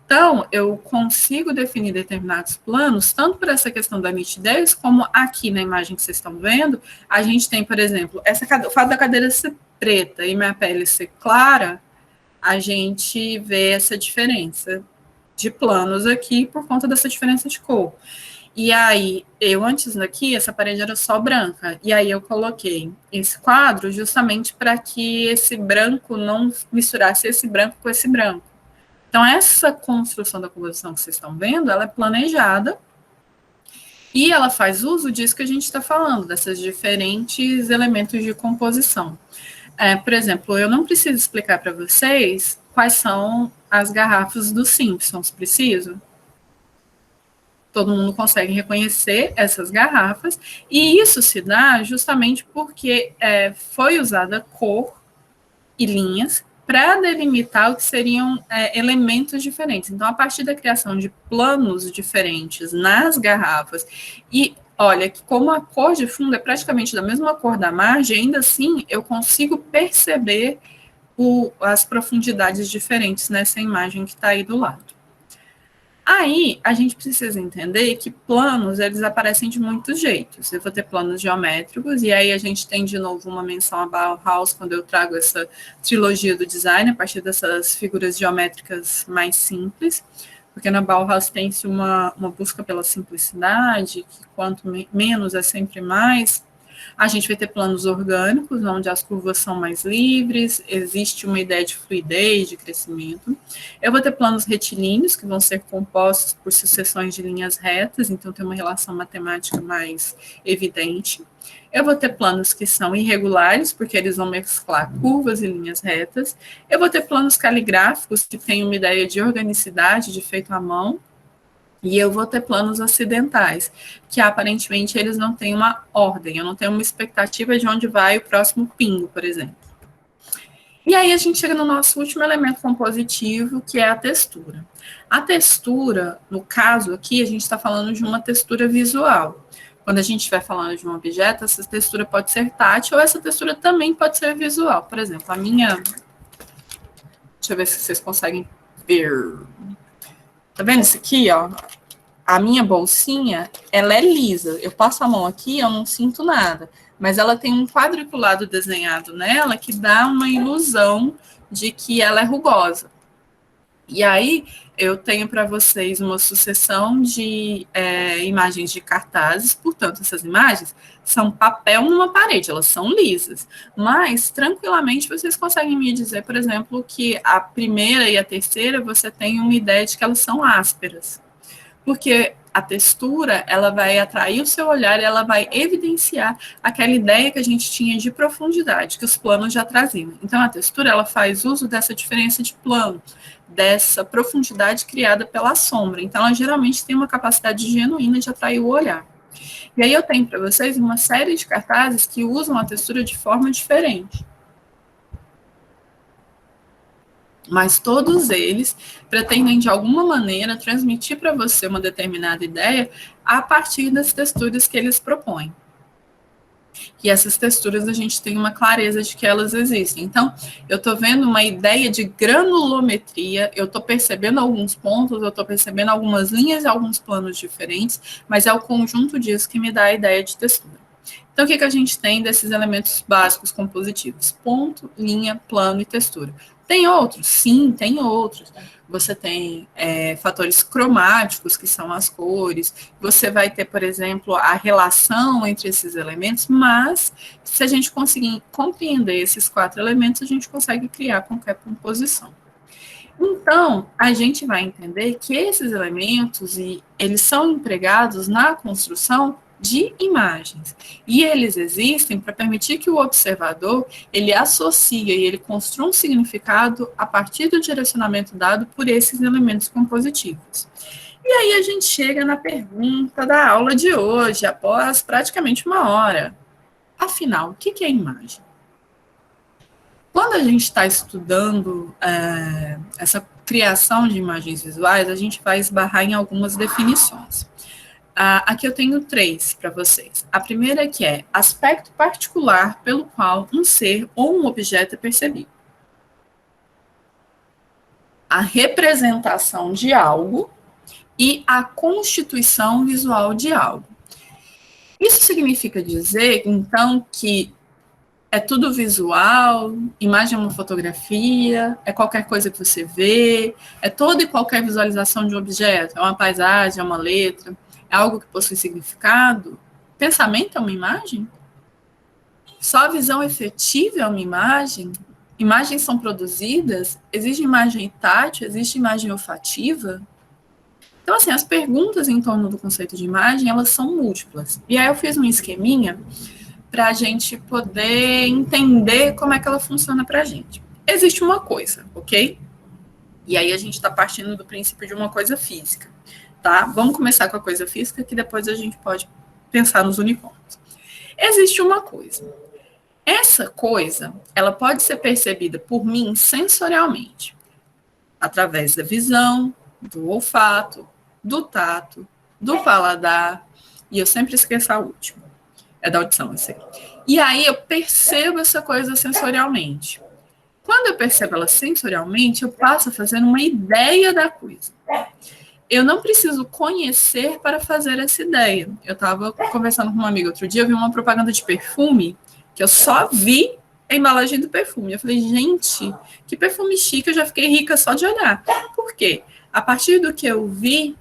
Então, eu consigo definir determinados planos, tanto por essa questão da nitidez, como aqui na imagem que vocês estão vendo, a gente tem, por exemplo, o fato da cadeira ser preta e minha pele ser clara, a gente vê essa diferença de planos aqui por conta dessa diferença de cor. E aí, antes daqui, essa parede era só branca. E aí eu coloquei esse quadro justamente para que esse branco não misturasse esse branco com esse branco. Então, essa construção da composição que vocês estão vendo, ela é planejada e ela faz uso disso que a gente está falando, desses diferentes elementos de composição. Por exemplo, eu não preciso explicar para vocês quais são as garrafas dos Simpsons, preciso? Todo mundo consegue reconhecer essas garrafas, e isso se dá justamente porque foi usada cor e linhas para delimitar o que seriam elementos diferentes. Então, a partir da criação de planos diferentes nas garrafas, e olha, que como a cor de fundo é praticamente da mesma cor da margem, ainda assim eu consigo perceber as profundidades diferentes nessa imagem que está aí do lado. Aí, a gente precisa entender que planos, eles aparecem de muitos jeitos. Eu vou ter planos geométricos, e aí a gente tem, de novo, uma menção a Bauhaus, quando eu trago essa trilogia do design, a partir dessas figuras geométricas mais simples. porque na Bauhaus tem-se uma busca pela simplicidade, que quanto menos é sempre mais. A gente vai ter planos orgânicos, onde as curvas são mais livres, existe uma ideia de fluidez, de crescimento. Eu vou ter planos retilíneos, que vão ser compostos por sucessões de linhas retas, então tem uma relação matemática mais evidente. Eu vou ter planos que são irregulares, porque eles vão mesclar curvas e linhas retas. Eu vou ter planos caligráficos, que têm uma ideia de organicidade, de feito à mão. E eu vou ter planos acidentais, que aparentemente eles não têm uma ordem, eu não tenho uma expectativa de onde vai o próximo pingo, por exemplo. E aí a gente chega no nosso último elemento compositivo, que é a textura. A textura, no caso aqui, a gente está falando de uma textura visual. Quando a gente estiver falando de um objeto, essa textura pode ser tátil ou essa textura também pode ser visual. Por exemplo, a minha... Deixa eu ver se vocês conseguem ver... Tá vendo isso aqui, ó? A minha bolsinha, ela é lisa. Eu passo a mão aqui, eu não sinto nada. Mas ela tem um quadriculado desenhado nela que dá uma ilusão de que ela é rugosa. E aí, eu tenho para vocês uma sucessão de imagens de cartazes. Portanto, essas imagens são papel numa parede, elas são lisas. Mas, tranquilamente, vocês conseguem me dizer, por exemplo, que a primeira e a terceira, você tem uma ideia de que elas são ásperas. Porque a textura, ela vai atrair o seu olhar e ela vai evidenciar aquela ideia que a gente tinha de profundidade, que os planos já traziam. Então, a textura, ela faz uso dessa diferença de plano, dessa profundidade criada pela sombra. Então, ela geralmente tem uma capacidade genuína de atrair o olhar. E aí eu tenho para vocês uma série de cartazes que usam a textura de forma diferente. Mas todos eles pretendem, de alguma maneira, transmitir para você uma determinada ideia a partir das texturas que eles propõem. E essas texturas a gente tem uma clareza de que elas existem. Então, eu estou vendo uma ideia de granulometria, eu estou percebendo alguns pontos, eu estou percebendo algumas linhas e alguns planos diferentes, mas é o conjunto disso que me dá a ideia de textura. Então, o que a gente tem desses elementos básicos compositivos? Ponto, linha, plano e textura. Tem outros? Sim, tem outros. Você tem fatores cromáticos, que são as cores. Você vai ter, por exemplo, a relação entre esses elementos, mas se a gente conseguir compreender esses 4 elementos, a gente consegue criar qualquer composição. Então, a gente vai entender que esses elementos, eles são empregados na construção de imagens. E eles existem para permitir que o observador, ele associe e ele construa um significado a partir do direcionamento dado por esses elementos compositivos. E aí a gente chega na pergunta da aula de hoje, após praticamente 1 hora. Afinal, o que é imagem? Quando a gente está estudando essa criação de imagens visuais, a gente vai esbarrar em algumas definições. Aqui eu tenho 3 para vocês. A primeira que é aspecto particular pelo qual um ser ou um objeto é percebido. A representação de algo e a constituição visual de algo. Isso significa dizer, então, que é tudo visual, imagem é uma fotografia, é qualquer coisa que você vê, é toda e qualquer visualização de um objeto, é uma paisagem, é uma letra, é algo que possui significado? Pensamento é uma imagem? Só a visão efetiva é uma imagem? Imagens são produzidas? Existe imagem tátil? Existe imagem olfativa? Então, assim, as perguntas em torno do conceito de imagem, elas são múltiplas. E aí eu fiz um esqueminha para a gente poder entender como é que ela funciona para a gente. Existe uma coisa, ok? E aí a gente está partindo do princípio de uma coisa física. Tá? Vamos começar com a coisa física, que depois a gente pode pensar nos unicórnios. Existe uma coisa. Essa coisa, ela pode ser percebida por mim sensorialmente, através da visão, do olfato, do tato, do paladar, e eu sempre esqueço a última. É da audição, eu sei. E aí eu percebo essa coisa sensorialmente. Quando eu percebo ela sensorialmente, eu passo a fazer uma ideia da coisa. Eu não preciso conhecer para fazer essa ideia. Eu estava conversando com uma amiga outro dia, eu vi uma propaganda de perfume, que eu só vi a embalagem do perfume. Eu falei, gente, que perfume chique, eu já fiquei rica só de olhar. Por quê? a partir do que eu vi,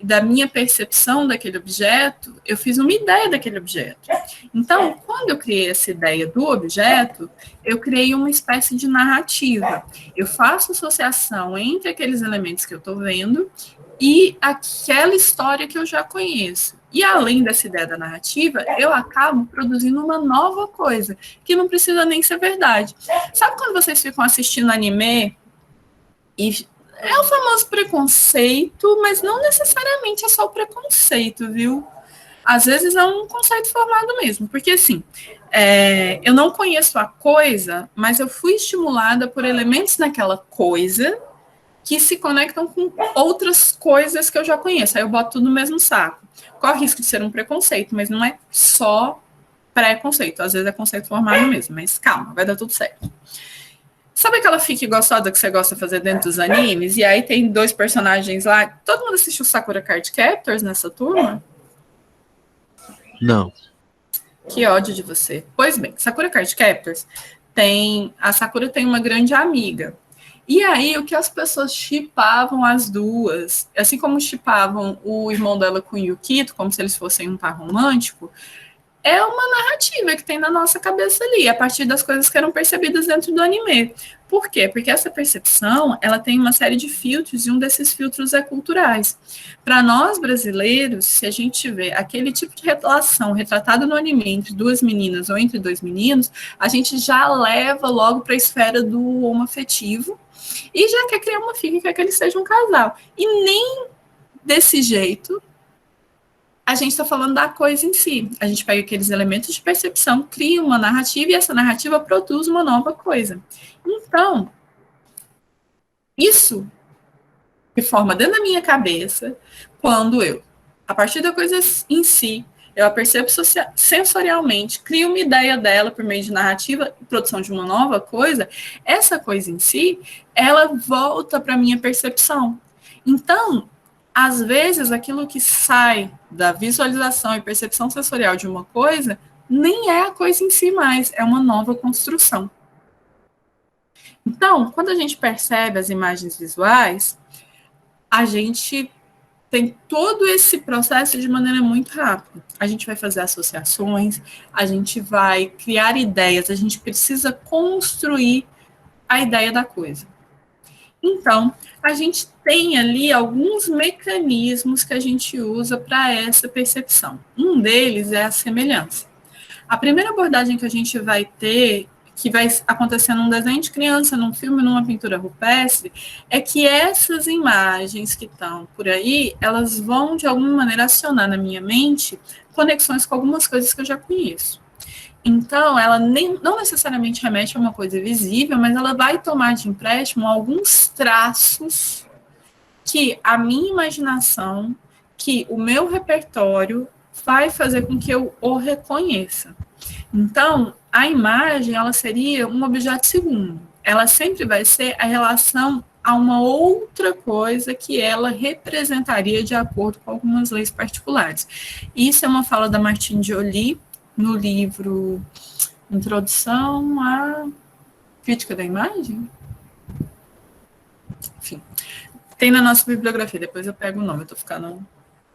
da minha percepção daquele objeto, eu fiz uma ideia daquele objeto. Então, quando eu criei essa ideia do objeto, eu criei uma espécie de narrativa. Eu faço associação entre aqueles elementos que eu estou vendo e aquela história que eu já conheço. E além dessa ideia da narrativa, eu acabo produzindo uma nova coisa, que não precisa nem ser verdade. Sabe quando vocês ficam assistindo anime e é o famoso preconceito, mas não necessariamente é só o preconceito, viu? Às vezes é um conceito formado mesmo, porque assim, eu não conheço a coisa, mas eu fui estimulada por elementos naquela coisa que se conectam com outras coisas que eu já conheço. Aí eu boto tudo no mesmo saco. Corre o risco de ser um preconceito, mas não é só preconceito. Às vezes é conceito formado mesmo, mas calma, vai dar tudo certo. Sabe aquela fique gostosa que você gosta de fazer dentro dos animes? E aí tem 2 personagens lá. Todo mundo assistiu Sakura Card Captors nessa turma? Não. Que ódio de você. Pois bem, Sakura Card Captors a Sakura tem uma grande amiga. E aí, o que as pessoas shippavam as duas, assim como shippavam o irmão dela com o Yukito, como se eles fossem um par romântico, é uma narrativa que tem na nossa cabeça ali, a partir das coisas que eram percebidas dentro do anime. Por quê? Porque essa percepção, ela tem uma série de filtros, e um desses filtros é culturais. Para nós, brasileiros, se a gente vê aquele tipo de relação retratada no anime entre 2 meninas ou entre 2 meninos, a gente já leva logo para a esfera do homoafetivo e já quer criar uma fica, quer que eles sejam um casal. E nem desse jeito a gente está falando da coisa em si. A gente pega aqueles elementos de percepção, cria uma narrativa e essa narrativa produz uma nova coisa. Então, isso me forma dentro da minha cabeça quando eu, a partir da coisa em si, eu a percebo sensorialmente, crio uma ideia dela por meio de narrativa e produção de uma nova coisa, essa coisa em si, ela volta para a minha percepção. Então, às vezes, aquilo que sai da visualização e percepção sensorial de uma coisa nem é a coisa em si mais, é uma nova construção. Então, quando a gente percebe as imagens visuais, a gente tem todo esse processo de maneira muito rápida. A gente vai fazer associações, a gente vai criar ideias, a gente precisa construir a ideia da coisa. Então, a gente tem ali alguns mecanismos que a gente usa para essa percepção. Um deles é a semelhança. A primeira abordagem que a gente vai ter, que vai acontecer num desenho de criança, num filme, numa pintura rupestre, é que essas imagens que estão por aí, elas vão, de alguma maneira, acionar na minha mente conexões com algumas coisas que eu já conheço. Então, ela não necessariamente remete a uma coisa visível, mas ela vai tomar de empréstimo alguns traços que a minha imaginação, que o meu repertório vai fazer com que eu o reconheça. Então, a imagem, ela seria um objeto segundo. Ela sempre vai ser a relação a uma outra coisa que ela representaria de acordo com algumas leis particulares. Isso é uma fala da Martine Joly, no livro Introdução à Crítica da Imagem? Enfim, tem na nossa bibliografia, depois eu pego o nome, eu estou ficando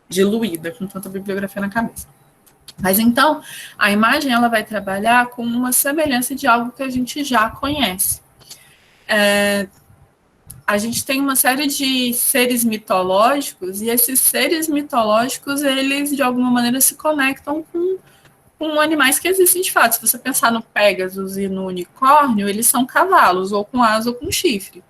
diluída com tanta bibliografia na cabeça. Mas então, a imagem ela vai trabalhar com uma semelhança de algo que a gente já conhece. A gente tem uma série de seres mitológicos, e esses seres mitológicos, eles de alguma maneira se conectam com animais que existem de fato. Se você pensar no Pégasus e no unicórnio, eles são cavalos, ou com asa ou com chifre.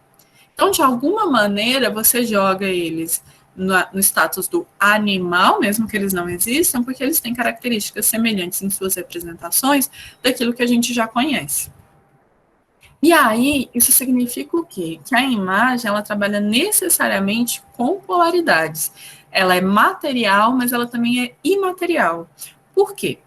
Então, de alguma maneira, você joga eles no status do animal, mesmo que eles não existam, porque eles têm características semelhantes em suas representações daquilo que a gente já conhece. E aí, isso significa o quê? Que a imagem, ela trabalha necessariamente com polaridades. Ela é material, mas ela também é imaterial. Por quê?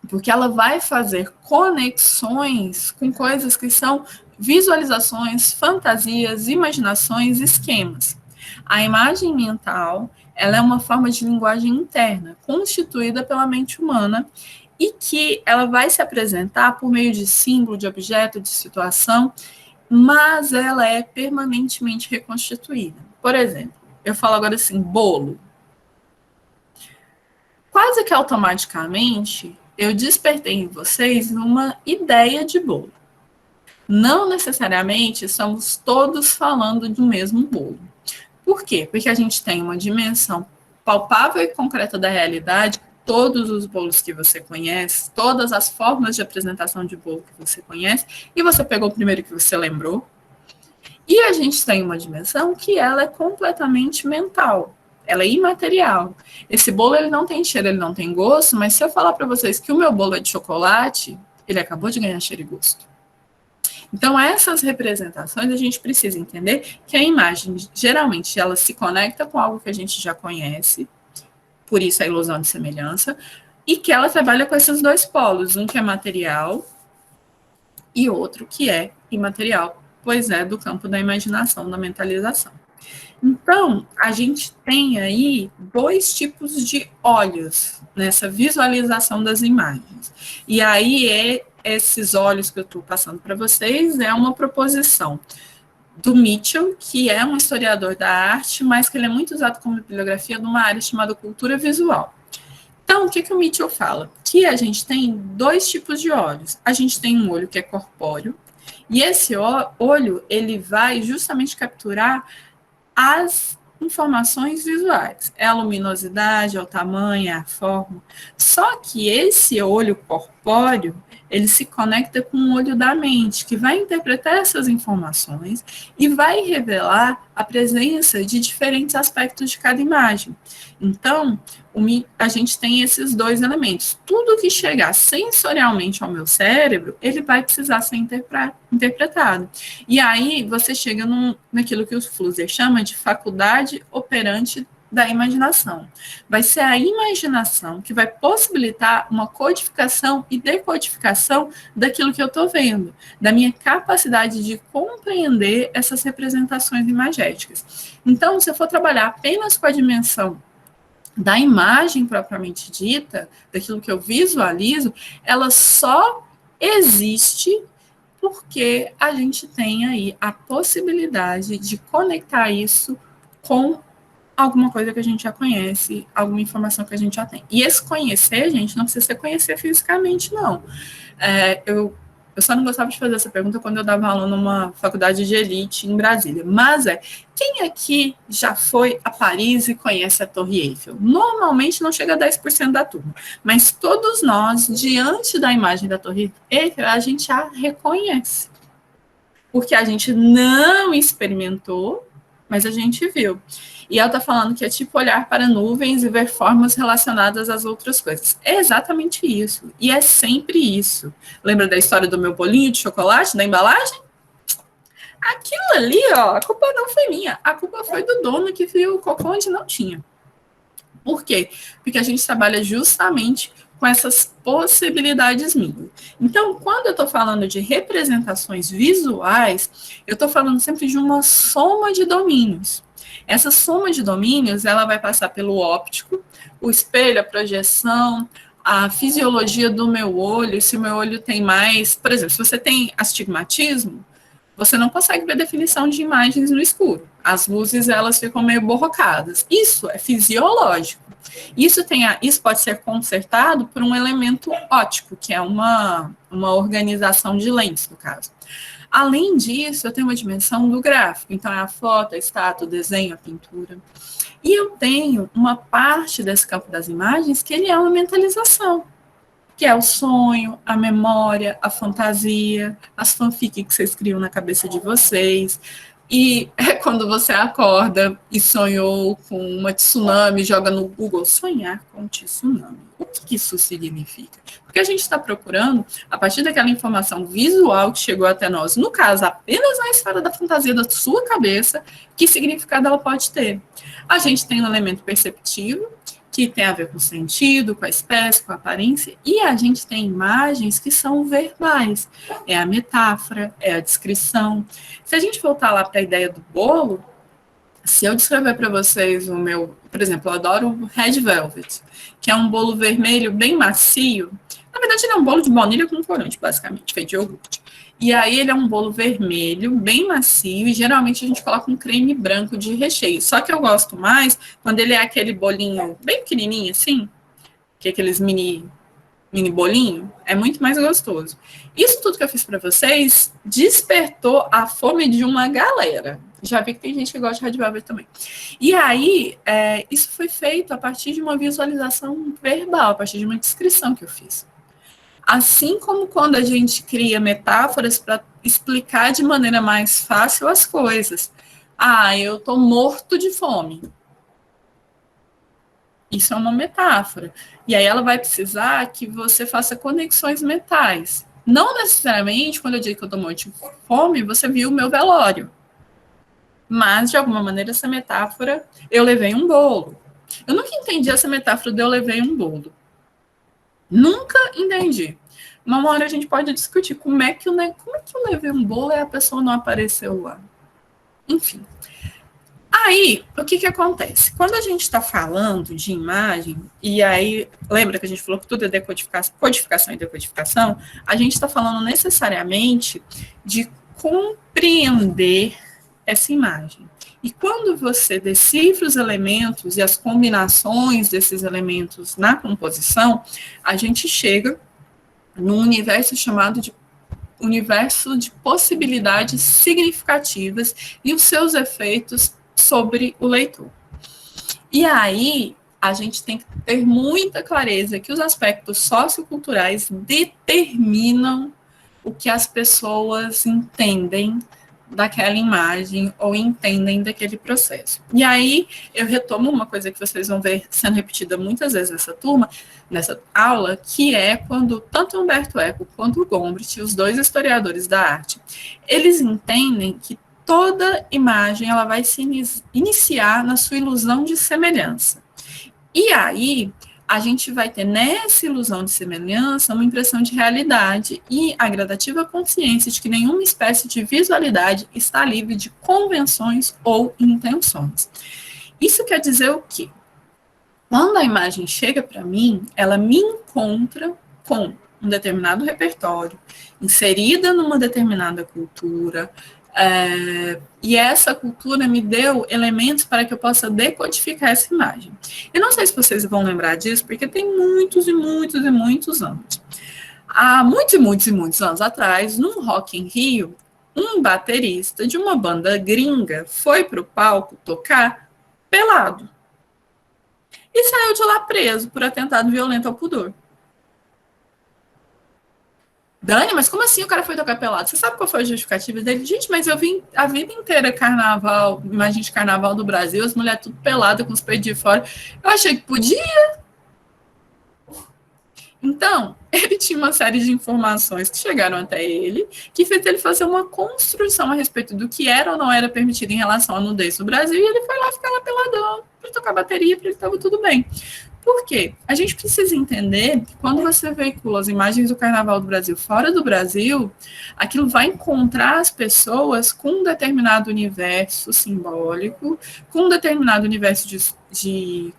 Porque ela vai fazer conexões com coisas que são visualizações, fantasias, imaginações, esquemas. A imagem mental, ela é uma forma de linguagem interna, constituída pela mente humana, e que ela vai se apresentar por meio de símbolo, de objeto, de situação, mas ela é permanentemente reconstituída. Por exemplo, eu falo agora assim, bolo. Quase que automaticamente, eu despertei em vocês uma ideia de bolo. Não necessariamente estamos todos falando do mesmo bolo. Por quê? Porque a gente tem uma dimensão palpável e concreta da realidade, todos os bolos que você conhece, todas as formas de apresentação de bolo que você conhece, e você pegou o primeiro que você lembrou. E a gente tem uma dimensão que ela é completamente mental, ela é imaterial. Esse bolo ele não tem cheiro, ele não tem gosto, mas se eu falar para vocês que o meu bolo é de chocolate, ele acabou de ganhar cheiro e gosto. Então, essas representações, a gente precisa entender que a imagem, geralmente, ela se conecta com algo que a gente já conhece, por isso a ilusão de semelhança, e que ela trabalha com esses dois polos, um que é material e outro que é imaterial, pois é do campo da imaginação, da mentalização. Então, a gente tem aí dois tipos de olhos nessa visualização das imagens. E aí esses olhos que eu estou passando para vocês é uma proposição do Mitchell, que é um historiador da arte, mas que ele é muito usado como bibliografia de uma área chamada cultura visual. Então, o que o Mitchell fala? Que a gente tem dois tipos de olhos. A gente tem um olho que é corpóreo, e esse olho, ele vai justamente capturar as informações visuais. É a luminosidade, é o tamanho, é a forma. Só que esse olho corpóreo, ele se conecta com o olho da mente, que vai interpretar essas informações e vai revelar a presença de diferentes aspectos de cada imagem. Então, a gente tem esses dois elementos. Tudo que chegar sensorialmente ao meu cérebro, ele vai precisar ser interpretado. E aí, você chega naquilo que o Flusser chama de faculdade operante da imaginação. Vai ser a imaginação que vai possibilitar uma codificação e decodificação daquilo que eu estou vendo, da minha capacidade de compreender essas representações imagéticas. Então, se eu for trabalhar apenas com a dimensão da imagem propriamente dita, daquilo que eu visualizo, ela só existe porque a gente tem aí a possibilidade de conectar isso com alguma coisa que a gente já conhece, alguma informação que a gente já tem. E esse conhecer, gente, não precisa ser conhecer fisicamente, não. Eu só não gostava de fazer essa pergunta quando eu dava aula numa faculdade de elite em Brasília. Mas quem aqui já foi a Paris e conhece a Torre Eiffel? Normalmente não chega a 10% da turma. Mas todos nós, diante da imagem da Torre Eiffel, a gente a reconhece. Porque a gente não experimentou, mas a gente viu. E ela está falando que é tipo olhar para nuvens e ver formas relacionadas às outras coisas. É exatamente isso. E é sempre isso. Lembra da história do meu bolinho de chocolate, da embalagem? Aquilo ali, ó, a culpa não foi minha. A culpa foi do dono que viu o cocô onde não tinha. Por quê? Porque a gente trabalha justamente com essas possibilidades minhas. Então, quando eu estou falando de representações visuais, eu estou falando sempre de uma soma de domínios. Essa soma de domínios, ela vai passar pelo óptico, o espelho, a projeção, a fisiologia do meu olho, se o meu olho tem mais... Por exemplo, se você tem astigmatismo, você não consegue ver definição de imagens no escuro. As luzes, elas ficam meio borrocadas. Isso é fisiológico. Isso pode ser consertado por um elemento óptico, que é uma organização de lentes, no caso. Além disso, eu tenho uma dimensão do gráfico. Então, é a foto, a estátua, o desenho, a pintura. E eu tenho uma parte desse campo das imagens que ele é uma mentalização, que é o sonho, a memória, a fantasia, as fanfics que vocês criam na cabeça de vocês. E é quando você acorda e sonhou com uma tsunami, joga no Google, sonhar com tsunami. O que isso significa? Porque a gente está procurando, a partir daquela informação visual que chegou até nós, no caso, apenas na esfera da fantasia da sua cabeça, que significado ela pode ter. A gente tem um elemento perceptivo, que tem a ver com o sentido, com a espécie, com a aparência, e a gente tem imagens que são verbais. É a metáfora, é a descrição. Se a gente voltar lá para a ideia do bolo, se eu descrever para vocês o meu, por exemplo, eu adoro o Red Velvet, que é um bolo vermelho bem macio. Na verdade, ele é um bolo de baunilha com corante, basicamente, feito de iogurte. E aí ele é um bolo vermelho, bem macio, e geralmente a gente coloca um creme branco de recheio. Só que eu gosto mais quando ele é aquele bolinho bem pequenininho, assim, que é aqueles mini bolinho, é muito mais gostoso. Isso tudo que eu fiz para vocês despertou a fome de uma galera. Já vi que tem gente que gosta de Red Velvet também. E aí, isso foi feito a partir de uma visualização verbal, a partir de uma descrição que eu fiz. Assim como quando a gente cria metáforas para explicar de maneira mais fácil as coisas. Ah, eu tô morto de fome. Isso é uma metáfora. E aí ela vai precisar que você faça conexões mentais. Não necessariamente, quando eu digo que eu tô morto de fome, você viu o meu velório. Mas, de alguma maneira, essa metáfora, eu levei um bolo. Eu nunca entendi essa metáfora de eu levei um bolo. Nunca entendi. Uma hora a gente pode discutir como é que eu levei um bolo e a pessoa não apareceu lá. Enfim. Aí, o que acontece? Quando a gente está falando de imagem, e aí, lembra que a gente falou que tudo é codificação e decodificação, a gente está falando necessariamente de compreender essa imagem. E quando você decifra os elementos e as combinações desses elementos na composição, a gente chega num universo chamado de universo de possibilidades significativas e os seus efeitos sobre o leitor. E aí, a gente tem que ter muita clareza que os aspectos socioculturais determinam o que as pessoas entendem daquela imagem ou entendem daquele processo. E aí, eu retomo uma coisa que vocês vão ver sendo repetida muitas vezes nessa aula, que é quando tanto Umberto Eco quanto o Gombrich, os dois historiadores da arte, eles entendem que toda imagem ela vai se iniciar na sua ilusão de semelhança. E aí, a gente vai ter nessa ilusão de semelhança uma impressão de realidade e a gradativa consciência de que nenhuma espécie de visualidade está livre de convenções ou intenções. Isso quer dizer o quê? Quando a imagem chega para mim, ela me encontra com um determinado repertório, inserida numa determinada cultura, e essa cultura me deu elementos para que eu possa decodificar essa imagem. Eu não sei se vocês vão lembrar disso, porque tem muitos e muitos e muitos anos. Há muitos e muitos e muitos anos atrás, num Rock in Rio, um baterista de uma banda gringa foi para o palco tocar pelado. E saiu de lá preso por atentado violento ao pudor. Dani, mas como assim o cara foi tocar pelado? Você sabe qual foi a justificativa dele? Gente, mas eu vim a vida inteira carnaval, imagem de carnaval do Brasil, as mulheres tudo peladas com os peitos de fora. Eu achei que podia. Então, ele tinha uma série de informações que chegaram até ele, que fez ele fazer uma construção a respeito do que era ou não era permitido em relação à nudez no Brasil, e ele foi lá ficar lá peladão, para tocar bateria, para ele estava tudo bem. Por quê? A gente precisa entender que quando você veicula as imagens do Carnaval do Brasil fora do Brasil, aquilo vai encontrar as pessoas com um determinado universo simbólico, com um determinado universo de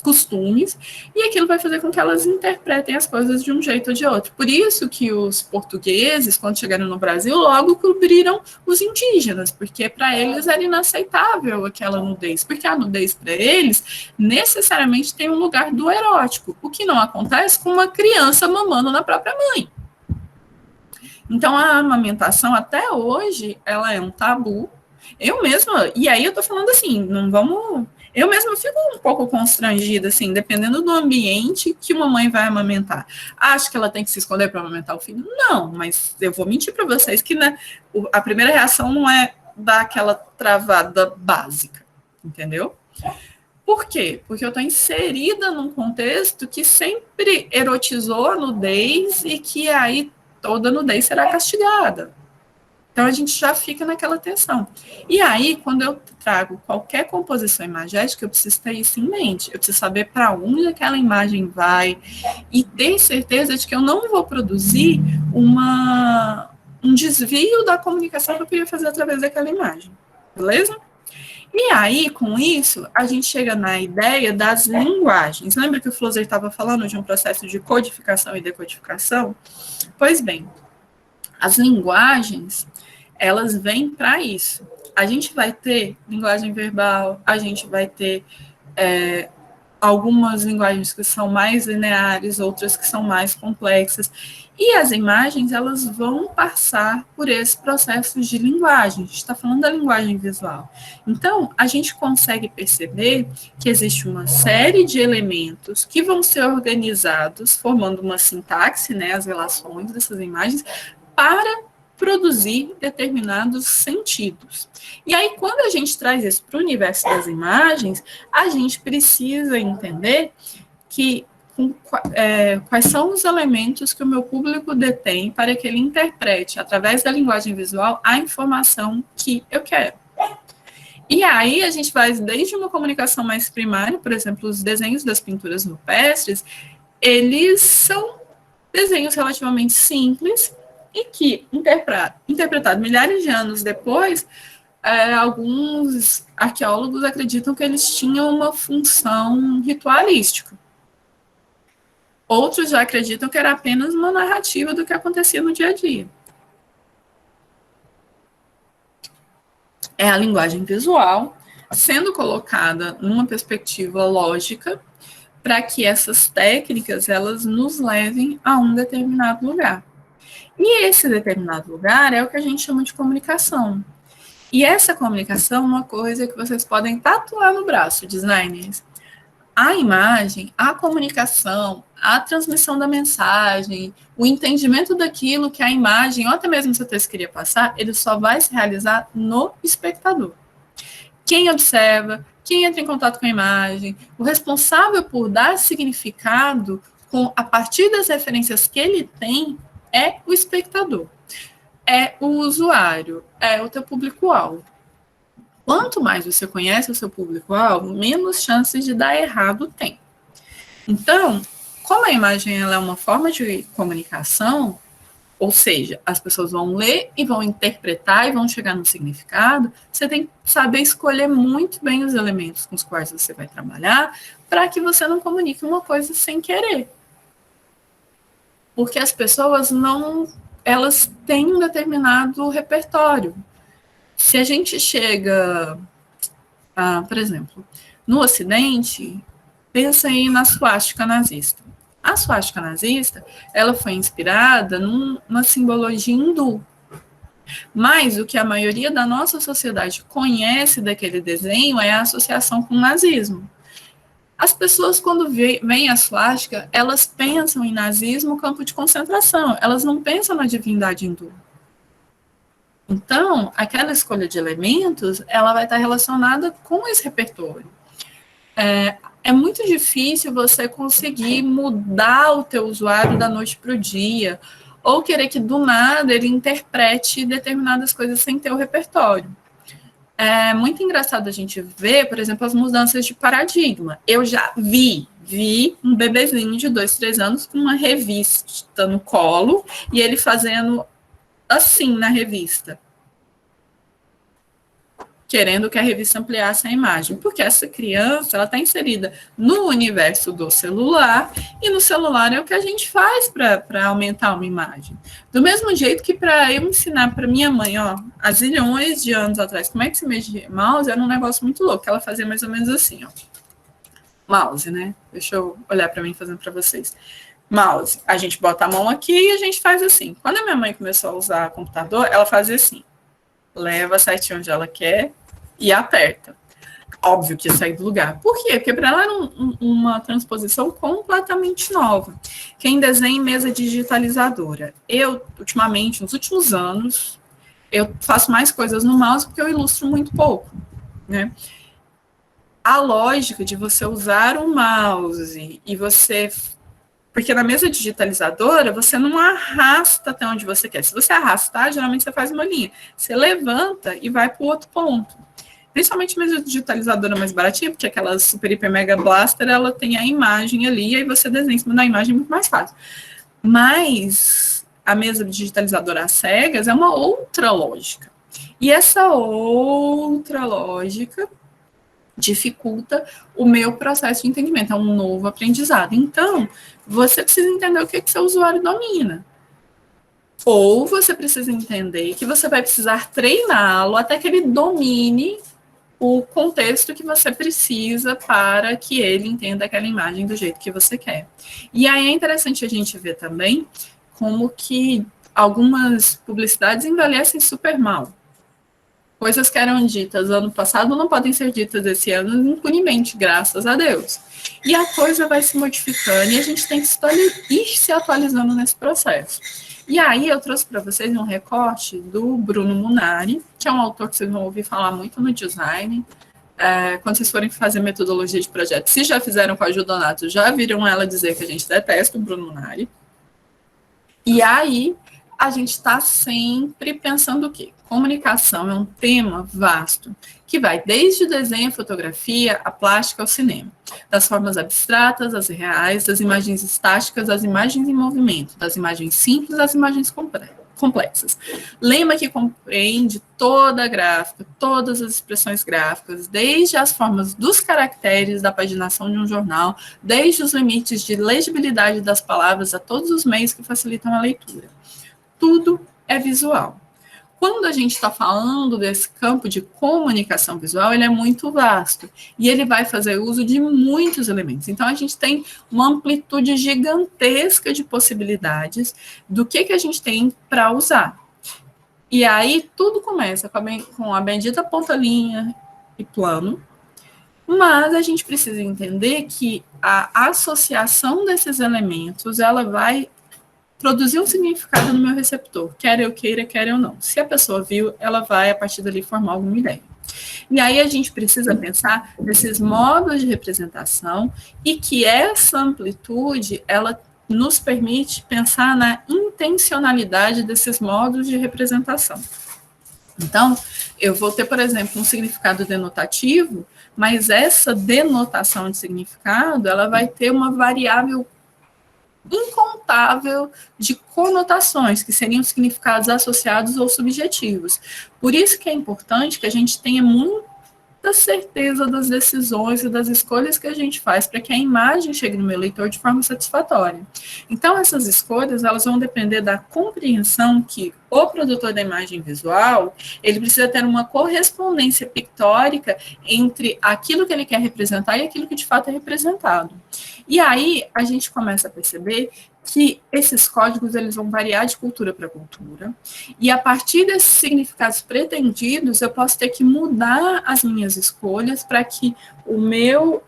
costumes, e aquilo vai fazer com que elas interpretem as coisas de um jeito ou de outro. Por isso que os portugueses, quando chegaram no Brasil, logo cobriram os indígenas, porque para eles era inaceitável aquela nudez, porque a nudez para eles necessariamente tem um lugar do erótico, o que não acontece com uma criança mamando na própria mãe. Então a amamentação até hoje, ela é um tabu. Eu mesma, e aí eu tô falando assim, não vamos... Eu mesma fico um pouco constrangida, assim, dependendo do ambiente que uma mãe vai amamentar. Acho que ela tem que se esconder para amamentar o filho? Não, mas eu vou mentir para vocês que, né, a primeira reação não é dar aquela travada básica, entendeu? Por quê? Porque eu estou inserida num contexto que sempre erotizou a nudez e que aí toda nudez será castigada. Então, a gente já fica naquela tensão. E aí, quando eu trago qualquer composição imagética, eu preciso ter isso em mente. Eu preciso saber para onde aquela imagem vai e ter certeza de que eu não vou produzir um desvio da comunicação que eu queria fazer através daquela imagem. Beleza? E aí, com isso, a gente chega na ideia das linguagens. Lembra que o Flosser estava falando de um processo de codificação e decodificação? Pois bem, as linguagens, elas vêm para isso. A gente vai ter linguagem verbal, a gente vai ter algumas linguagens que são mais lineares, outras que são mais complexas. E as imagens, elas vão passar por esse processo de linguagem. A gente está falando da linguagem visual. Então, a gente consegue perceber que existe uma série de elementos que vão ser organizados, formando uma sintaxe, né, as relações dessas imagens, para produzir determinados sentidos. E aí, quando a gente traz isso para o universo das imagens, a gente precisa entender que quais são os elementos que o meu público detém para que ele interprete, através da linguagem visual, a informação que eu quero. E aí a gente vai desde uma comunicação mais primária, por exemplo, os desenhos das pinturas rupestres, eles são desenhos relativamente simples e que, interpretado milhares de anos depois, alguns arqueólogos acreditam que eles tinham uma função ritualística. Outros já acreditam que era apenas uma narrativa do que acontecia no dia a dia. É a linguagem visual sendo colocada numa perspectiva lógica para que essas técnicas elas nos levem a um determinado lugar. E esse determinado lugar é o que a gente chama de comunicação. E essa comunicação é uma coisa que vocês podem tatuar no braço, designers. A imagem, a comunicação, a transmissão da mensagem, o entendimento daquilo que a imagem, ou até mesmo se o texto queria passar, ele só vai se realizar no espectador. Quem observa, quem entra em contato com a imagem, o responsável por dar significado a partir das referências que ele tem é o espectador, é o usuário, é o teu público-alvo. Quanto mais você conhece o seu público-alvo, menos chances de dar errado tem. Então, como a imagem ela é uma forma de comunicação, ou seja, as pessoas vão ler e vão interpretar e vão chegar no significado, você tem que saber escolher muito bem os elementos com os quais você vai trabalhar para que você não comunique uma coisa sem querer. Porque as pessoas elas têm um determinado repertório. Se a gente chega, por exemplo, no Ocidente, pensa aí na suástica nazista. A suástica nazista, ela foi inspirada numa simbologia hindu. Mas o que a maioria da nossa sociedade conhece daquele desenho é a associação com o nazismo. As pessoas, quando veem a suástica, elas pensam em nazismo, campo de concentração. Elas não pensam na divindade hindu. Então, aquela escolha de elementos, ela vai estar relacionada com esse repertório. É muito difícil você conseguir mudar o teu usuário da noite para o dia, ou querer que do nada ele interprete determinadas coisas sem ter o repertório. É muito engraçado a gente ver, por exemplo, as mudanças de paradigma. Eu já vi um bebezinho de 2, 3 anos com uma revista no colo e ele fazendo assim na revista, querendo que a revista ampliasse a imagem, porque essa criança ela está inserida no universo do celular, e no celular é o que a gente faz para aumentar uma imagem. Do mesmo jeito que para eu ensinar para minha mãe, há zilhões de anos atrás, como é que se mexe mouse, era um negócio muito louco, ela fazia mais ou menos assim, mouse, né? Deixa eu olhar para mim fazendo para vocês. Mouse, a gente bota a mão aqui e a gente faz assim. Quando a minha mãe começou a usar computador, ela fazia assim, leva certinho onde ela quer e aperta. Óbvio que ia sair do lugar. Por quê? Porque para ela era uma transposição completamente nova. Quem desenha em mesa digitalizadora? Eu, ultimamente, nos últimos anos, eu faço mais coisas no mouse porque eu ilustro muito pouco, né? A lógica de você usar o mouse e você... Porque na mesa digitalizadora, você não arrasta até onde você quer. Se você arrastar, geralmente você faz uma linha. Você levanta e vai para o outro ponto. Principalmente mesa digitalizadora mais baratinha, porque aquela Super Hiper Mega Blaster, ela tem a imagem ali, e aí você desenha em cima da imagem muito mais fácil. Mas a mesa digitalizadora às cegas é uma outra lógica. E essa outra lógica dificulta o meu processo de entendimento, é um novo aprendizado. Então, você precisa entender o que seu usuário domina. Ou você precisa entender que você vai precisar treiná-lo até que ele domine o contexto que você precisa para que ele entenda aquela imagem do jeito que você quer. E aí é interessante a gente ver também como que algumas publicidades envelhecem super mal. Coisas que eram ditas ano passado não podem ser ditas esse ano impunemente, graças a Deus. E a coisa vai se modificando e a gente tem que ir se atualizando nesse processo. E aí eu trouxe para vocês um recorte do Bruno Munari, que é um autor que vocês vão ouvir falar muito no design. Quando vocês forem fazer metodologia de projeto, se já fizeram com a Ju Donato, já viram ela dizer que a gente detesta o Bruno Munari. E aí a gente está sempre pensando o quê? Comunicação é um tema vasto, que vai desde o desenho, a fotografia, a plástica ao cinema. Das formas abstratas às reais, das imagens estáticas às imagens em movimento, das imagens simples às imagens complexas. Lema que compreende toda a gráfica, todas as expressões gráficas, desde as formas dos caracteres da paginação de um jornal, desde os limites de legibilidade das palavras a todos os meios que facilitam a leitura. Tudo é visual. Quando a gente está falando desse campo de comunicação visual, ele é muito vasto e ele vai fazer uso de muitos elementos. Então, a gente tem uma amplitude gigantesca de possibilidades do que a gente tem para usar. E aí, tudo começa com a bendita ponta-linha e plano, mas a gente precisa entender que a associação desses elementos, ela vai produzir um significado no meu receptor, quer eu queira, quer eu não. Se a pessoa viu, ela vai, a partir dali, formar alguma ideia. E aí a gente precisa pensar nesses modos de representação e que essa amplitude, ela nos permite pensar na intencionalidade desses modos de representação. Então, eu vou ter, por exemplo, um significado denotativo, mas essa denotação de significado, ela vai ter uma variável incontável de conotações, que seriam significados associados ou subjetivos. Por isso que é importante que a gente tenha muita certeza das decisões e das escolhas que a gente faz para que a imagem chegue no meu leitor de forma satisfatória. Então, essas escolhas, elas vão depender da compreensão que o produtor da imagem visual, ele precisa ter uma correspondência pictórica entre aquilo que ele quer representar e aquilo que de fato é representado. E aí, a gente começa a perceber que esses códigos, eles vão variar de cultura para cultura, e a partir desses significados pretendidos, eu posso ter que mudar as minhas escolhas para que o meu,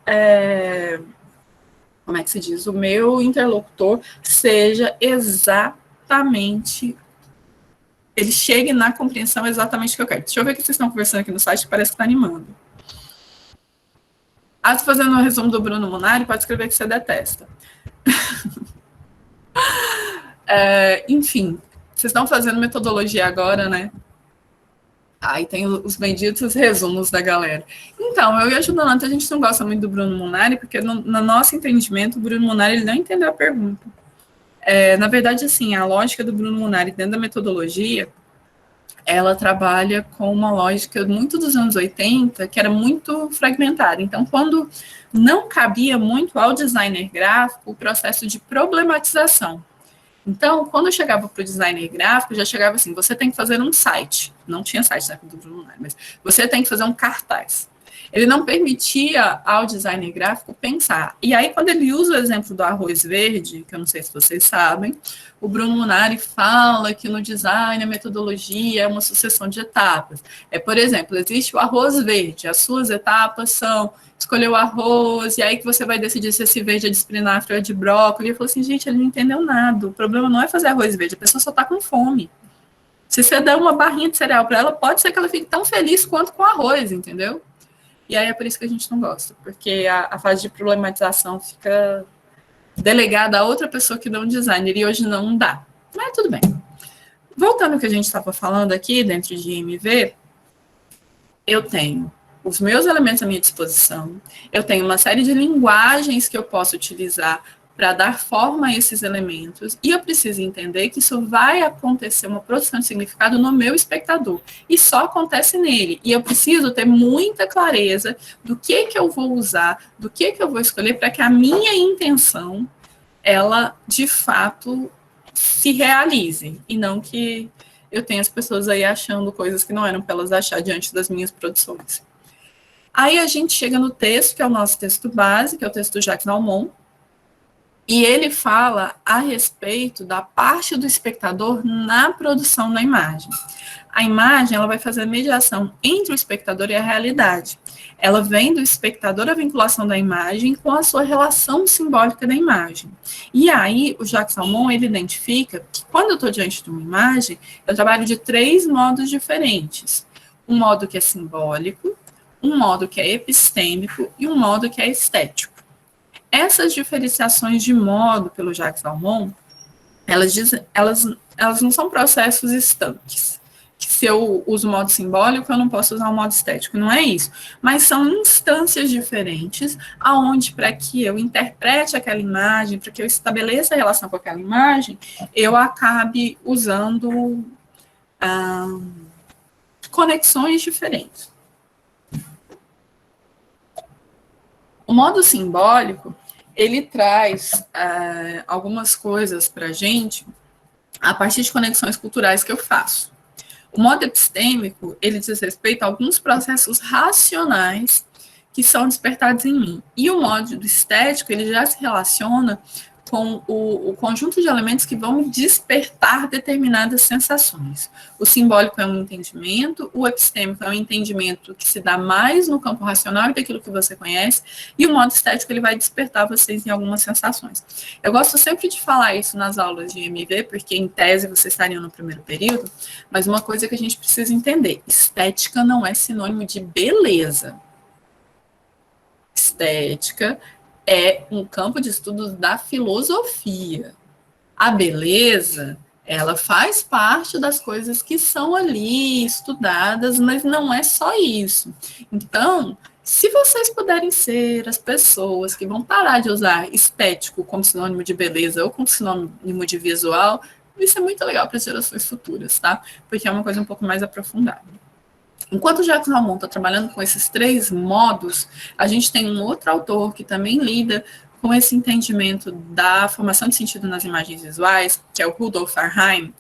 como é que se diz, o meu interlocutor seja exatamente, ele chegue na compreensão exatamente que eu quero. Deixa eu ver o que vocês estão conversando aqui no site, que parece que está animando. Estou fazendo um resumo do Bruno Munari, pode escrever que você detesta. Enfim, vocês estão fazendo metodologia agora, né? Aí tem os benditos resumos da galera. Então, eu e a Judolanta, a gente não gosta muito do Bruno Munari, porque no nosso entendimento, o Bruno Munari ele não entendeu a pergunta. Na verdade, assim, a lógica do Bruno Munari dentro da metodologia, ela trabalha com uma lógica muito dos anos 80, que era muito fragmentada. Então, quando não cabia muito ao designer gráfico o processo de problematização. Então, quando eu chegava para o designer gráfico, já chegava assim, você tem que fazer um site. Não tinha site na época do Bruno Munari, mas você tem que fazer um cartaz. Ele não permitia ao designer gráfico pensar. E aí, quando ele usa o exemplo do arroz verde, que eu não sei se vocês sabem, o Bruno Munari fala que no design a metodologia é uma sucessão de etapas. Por exemplo, existe o arroz verde, as suas etapas são escolher o arroz, e aí que você vai decidir se esse verde é de espinafre ou é de brócolis. E eu falei assim, gente, ele não entendeu nada. O problema não é fazer arroz verde, a pessoa só está com fome. Se você der uma barrinha de cereal para ela, pode ser que ela fique tão feliz quanto com arroz, entendeu? E aí é por isso que a gente não gosta, porque a fase de problematização fica delegada a outra pessoa que não designer, e hoje não dá. Mas tudo bem. Voltando ao que a gente estava falando aqui, dentro de IMV, eu tenho os meus elementos à minha disposição, eu tenho uma série de linguagens que eu posso utilizar para dar forma a esses elementos, e eu preciso entender que isso vai acontecer, uma produção de significado no meu espectador, e só acontece nele, e eu preciso ter muita clareza do que eu vou usar, do que eu vou escolher, para que a minha intenção, ela, de fato, se realize, e não que eu tenha as pessoas aí achando coisas que não eram para elas achar diante das minhas produções. Aí a gente chega no texto, que é o nosso texto base, que é o texto do Jacques Laumon, e ele fala a respeito da parte do espectador na produção da imagem. A imagem, ela vai fazer a mediação entre o espectador e a realidade. Ela vem do espectador a vinculação da imagem com a sua relação simbólica da imagem. E aí, o Jacques Laumon, ele identifica que quando eu estou diante de uma imagem, eu trabalho de 3 modos diferentes. Um modo que é simbólico, um modo que é epistêmico e um modo que é estético. Essas diferenciações de modo pelo Jacques Laumon, elas não são processos estanques. Que se eu uso o modo simbólico, eu não posso usar o modo estético. Não é isso. Mas são instâncias diferentes, aonde, para que eu interprete aquela imagem, para que eu estabeleça a relação com aquela imagem, eu acabe usando conexões diferentes. O modo simbólico, ele traz algumas coisas para a gente a partir de conexões culturais que eu faço. O modo epistêmico, ele diz respeito a alguns processos racionais que são despertados em mim. E o modo estético, ele já se relaciona com o conjunto de elementos que vão me despertar determinadas sensações. O simbólico é um entendimento, o epistêmico é um entendimento que se dá mais no campo racional e daquilo que você conhece, e o modo estético ele vai despertar vocês em algumas sensações. Eu gosto sempre de falar isso nas aulas de MV, porque em tese vocês estariam no primeiro período, mas uma coisa que a gente precisa entender, estética não é sinônimo de beleza. Estética é um campo de estudos da filosofia. A beleza, ela faz parte das coisas que são ali estudadas, mas não é só isso. Então, se vocês puderem ser as pessoas que vão parar de usar estético como sinônimo de beleza ou como sinônimo de visual, isso é muito legal para as gerações futuras, tá? Porque é uma coisa um pouco mais aprofundada. Enquanto o Jacques Laumon está trabalhando com esses 3 modos, a gente tem um outro autor que também lida com esse entendimento da formação de sentido nas imagens visuais, que é o Rudolf Arnheim.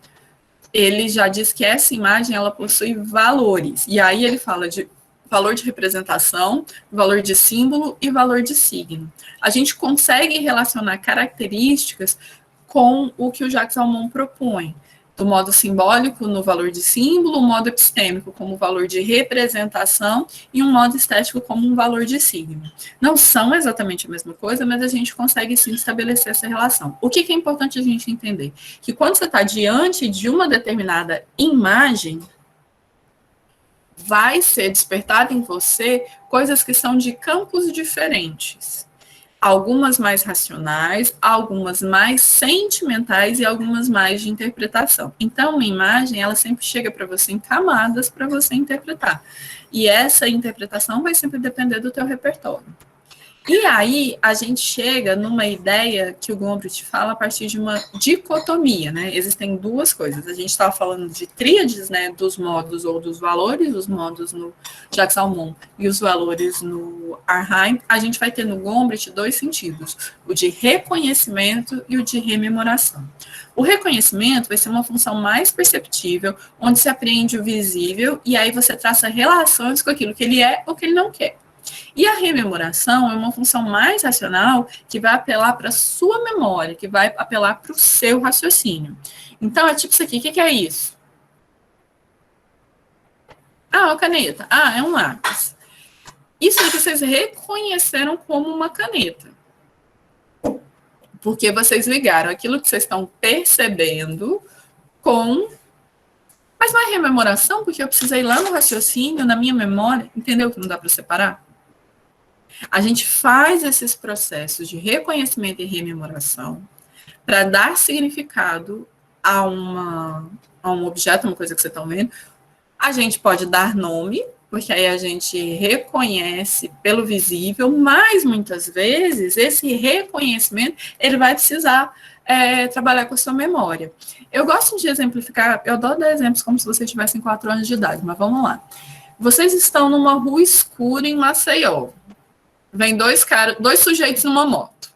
Ele já diz que essa imagem ela possui valores, e aí ele fala de valor de representação, valor de símbolo e valor de signo. A gente consegue relacionar características com o que o Jacques Laumon propõe. Do modo simbólico no valor de símbolo, o modo epistêmico como valor de representação e um modo estético como um valor de signo. Não são exatamente a mesma coisa, mas a gente consegue sim estabelecer essa relação. O que é importante a gente entender? Que quando você está diante de uma determinada imagem, vai ser despertado em você coisas que são de campos diferentes. Algumas mais racionais, algumas mais sentimentais e algumas mais de interpretação. Então, uma imagem, ela sempre chega para você em camadas para você interpretar. E essa interpretação vai sempre depender do teu repertório. E aí, a gente chega numa ideia que o Gombrich fala a partir de uma dicotomia, né? Existem 2 coisas. A gente estava falando de tríades, né? Dos modos ou dos valores, os modos no Jacques Laumon e os valores no Arnheim. A gente vai ter no Gombrich 2 sentidos, o de reconhecimento e o de rememoração. O reconhecimento vai ser uma função mais perceptível, onde se apreende o visível e aí você traça relações com aquilo que ele é ou que ele não quer. E a rememoração é uma função mais racional que vai apelar para a sua memória, que vai apelar para o seu raciocínio. Então, é tipo isso aqui. O que é isso? Ah, é uma caneta. Ah, é um lápis. Isso aqui vocês reconheceram como uma caneta. Porque vocês ligaram aquilo que vocês estão percebendo com... Mas não é rememoração, porque eu precisei ir lá no raciocínio, na minha memória. Entendeu que não dá para separar? A gente faz esses processos de reconhecimento e rememoração para dar significado a um objeto, uma coisa que vocês estão vendo. A gente pode dar nome, porque aí a gente reconhece pelo visível, mas muitas vezes esse reconhecimento ele vai precisar trabalhar com a sua memória. Eu gosto de exemplificar, eu dou exemplos como se vocês tivessem 4 anos de idade, mas vamos lá. Vocês estão numa rua escura em Maceió. Vem dois sujeitos numa moto.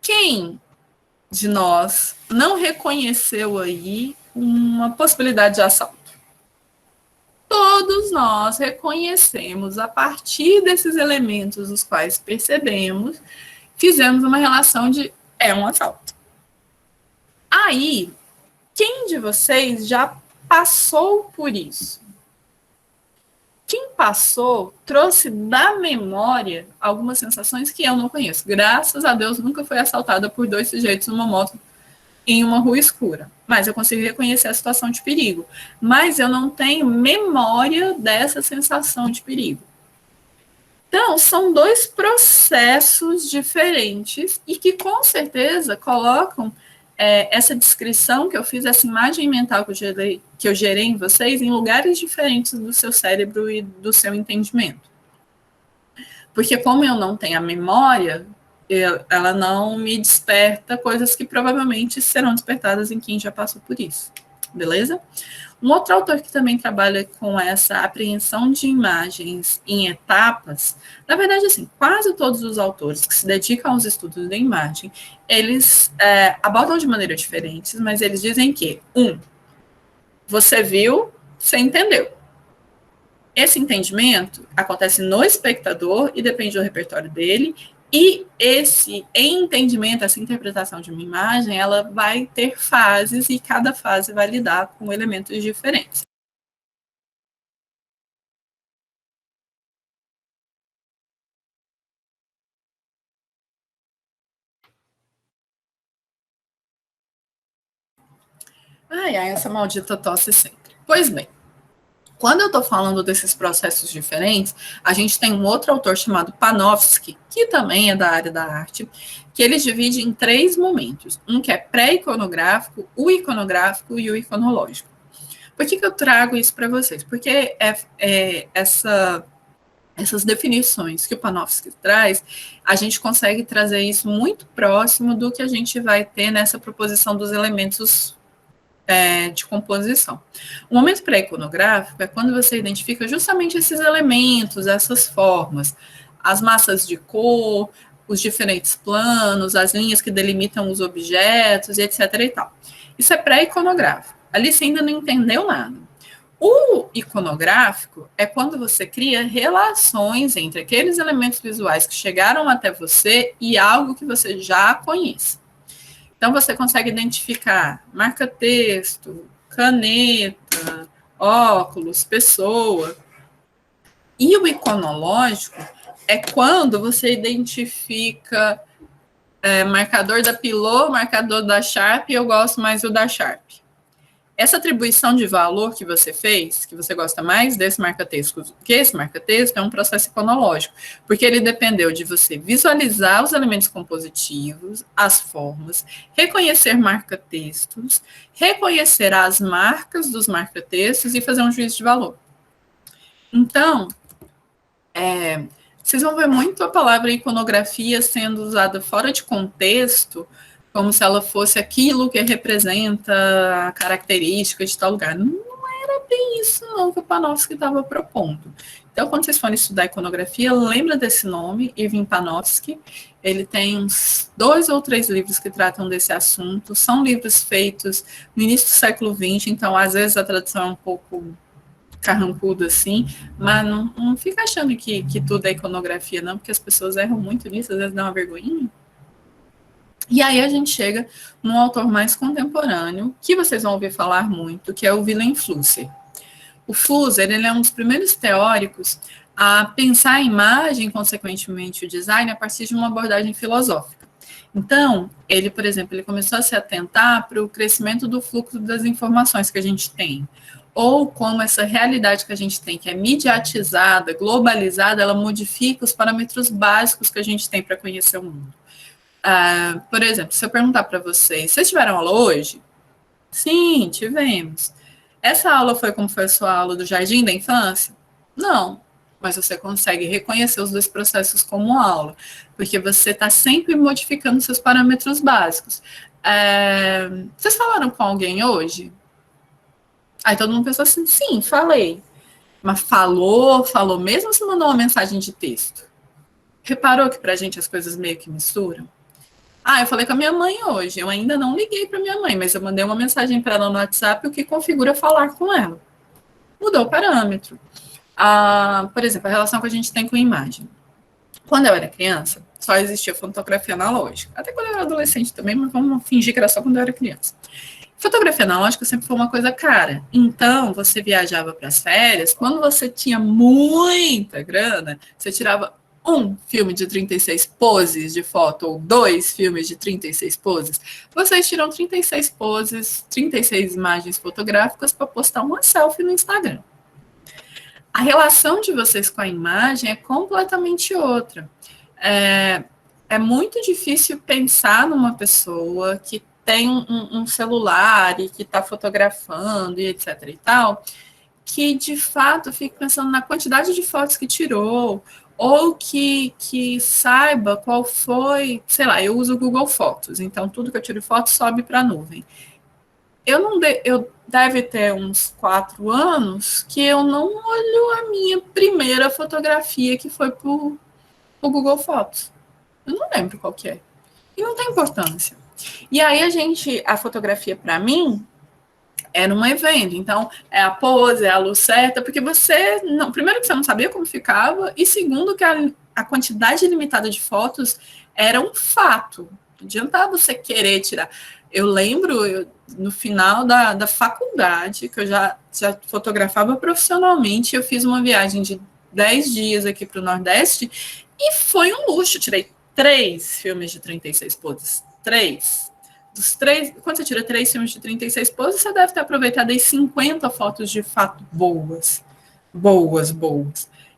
Quem de nós não reconheceu aí uma possibilidade de assalto? Todos nós reconhecemos, a partir desses elementos os quais percebemos, fizemos uma relação de um assalto. Aí, quem de vocês já passou por isso? Quem passou trouxe da memória algumas sensações que eu não conheço. Graças a Deus, nunca fui assaltada por 2 sujeitos numa moto em uma rua escura. Mas eu consigo reconhecer a situação de perigo. Mas eu não tenho memória dessa sensação de perigo. Então, são 2 processos diferentes e que, com certeza, colocam essa descrição que eu fiz, essa imagem mental que eu gerei em vocês, em lugares diferentes do seu cérebro e do seu entendimento. Porque como eu não tenho a memória, ela não me desperta coisas que provavelmente serão despertadas em quem já passou por isso. Beleza? Um outro autor que também trabalha com essa apreensão de imagens em etapas, na verdade, assim, quase todos os autores que se dedicam aos estudos da imagem, eles abordam de maneira diferente, mas eles dizem que, você viu, você entendeu. Esse entendimento acontece no espectador e depende do repertório dele, e esse entendimento, essa interpretação de uma imagem, ela vai ter fases e cada fase vai lidar com elementos diferentes. Ai, essa maldita tosse sempre. Pois bem, quando eu estou falando desses processos diferentes, a gente tem um outro autor chamado Panofsky, que também é da área da arte, que ele divide em 3 momentos. Um que é pré-iconográfico, o iconográfico e o iconológico. Por que eu trago isso para vocês? Porque essas definições que o Panofsky traz, a gente consegue trazer isso muito próximo do que a gente vai ter nessa proposição dos elementos de composição. O momento pré-iconográfico é quando você identifica justamente esses elementos, essas formas, as massas de cor, os diferentes planos, as linhas que delimitam os objetos, etc. e tal. Isso é pré-iconográfico. Ali você ainda não entendeu nada. O iconográfico é quando você cria relações entre aqueles elementos visuais que chegaram até você e algo que você já conhece. Então, você consegue identificar marca-texto, caneta, óculos, pessoa. E o iconológico é quando você identifica marcador da Pilot, marcador da Sharp, e eu gosto mais do da Sharp. Essa atribuição de valor que você fez, que você gosta mais desse marca-texto que esse marca-texto, é um processo iconológico, porque ele dependeu de você visualizar os elementos compositivos, as formas, reconhecer marca-textos, reconhecer as marcas dos marca-textos e fazer um juízo de valor. Então, vocês vão ver muito a palavra iconografia sendo usada fora de contexto, como se ela fosse aquilo que representa a característica de tal lugar. Não era bem isso não que o Panofsky estava propondo. Então, quando vocês forem estudar iconografia, lembra desse nome, Irving Panofsky. Ele tem uns 2 ou 3 livros que tratam desse assunto. São livros feitos no início do século XX, então, às vezes, a tradução é um pouco carrancuda assim, mas não fica achando que tudo é iconografia, não, porque as pessoas erram muito nisso, às vezes dá uma vergonhinha. E aí a gente chega num autor mais contemporâneo, que vocês vão ouvir falar muito, que é o Wilhelm Flusser. O Flusser, ele é um dos primeiros teóricos a pensar a imagem, consequentemente o design, a partir de uma abordagem filosófica. Então, ele, por exemplo, ele começou a se atentar para o crescimento do fluxo das informações que a gente tem, ou como essa realidade que a gente tem, que é mediatizada, globalizada, ela modifica os parâmetros básicos que a gente tem para conhecer o mundo. Por exemplo, se eu perguntar para vocês tiveram aula hoje? Sim, tivemos. Essa aula foi como foi a sua aula do jardim da infância? Não, mas você consegue reconhecer os dois processos como aula, porque você está sempre modificando seus parâmetros básicos. Vocês falaram com alguém hoje? Aí todo mundo pensou assim, sim, falei. Mas falou mesmo se mandou uma mensagem de texto? Reparou que pra gente as coisas meio que misturam? Ah, eu falei com a minha mãe hoje. Eu ainda não liguei para minha mãe, mas eu mandei uma mensagem para ela no WhatsApp, o que configura falar com ela. Mudou o parâmetro. Por exemplo, a relação que a gente tem com a imagem. Quando eu era criança, só existia fotografia analógica. Até quando eu era adolescente também, mas vamos fingir que era só quando eu era criança. Fotografia analógica sempre foi uma coisa cara. Então, você viajava para as férias, quando você tinha muita grana, você tirava um filme de 36 poses de foto ou 2 filmes de 36 poses. Vocês tiram 36 poses, 36 imagens fotográficas para postar uma selfie no Instagram. A relação de vocês com a imagem é completamente outra. É muito difícil pensar numa pessoa que tem um celular e que está fotografando e etc e tal, que de fato fica pensando na quantidade de fotos que tirou, ou que saiba qual foi, sei lá, eu uso o Google Fotos, então tudo que eu tiro foto sobe para a nuvem. Eu deve ter uns 4 anos que eu não olho a minha primeira fotografia que foi para o Google Fotos. Eu não lembro qual que é. E não tem importância. E aí a fotografia para mim era um evento. Então, é a pose, é a luz certa, porque você, não, primeiro que você não sabia como ficava, e segundo que a quantidade limitada de fotos era um fato. Não adiantava você querer tirar. Eu lembro, no final da faculdade, que eu já fotografava profissionalmente, eu fiz uma viagem de 10 dias aqui para o Nordeste, e foi um luxo. Tirei 3 filmes de 36 poses. 3. Dos 3, quando você tira 3 filmes de 36 poses, você deve ter aproveitado aí 50 fotos de fato boas. Boas.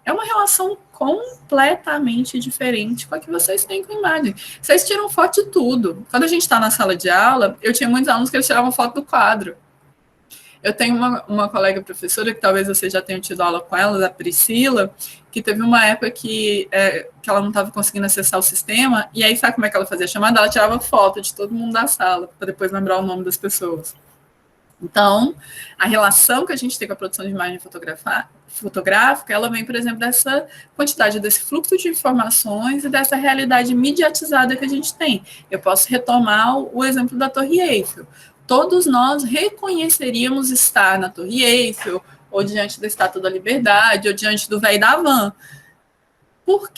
É uma relação completamente diferente com a que vocês têm com a imagem. Vocês tiram foto de tudo. Quando a gente está na sala de aula, eu tinha muitos alunos que eles tiravam foto do quadro. Eu tenho uma colega professora, que talvez você já tenha tido aula com ela, a Priscila, que teve uma época que ela não estava conseguindo acessar o sistema, e aí sabe como é que ela fazia a chamada? Ela tirava foto de todo mundo da sala, para depois lembrar o nome das pessoas. Então, a relação que a gente tem com a produção de imagem fotográfica, ela vem, por exemplo, dessa quantidade, desse fluxo de informações e dessa realidade mediatizada que a gente tem. Eu posso retomar o exemplo da Torre Eiffel. Todos nós reconheceríamos estar na Torre Eiffel, ou diante da Estátua da Liberdade, ou diante do Véio da Van.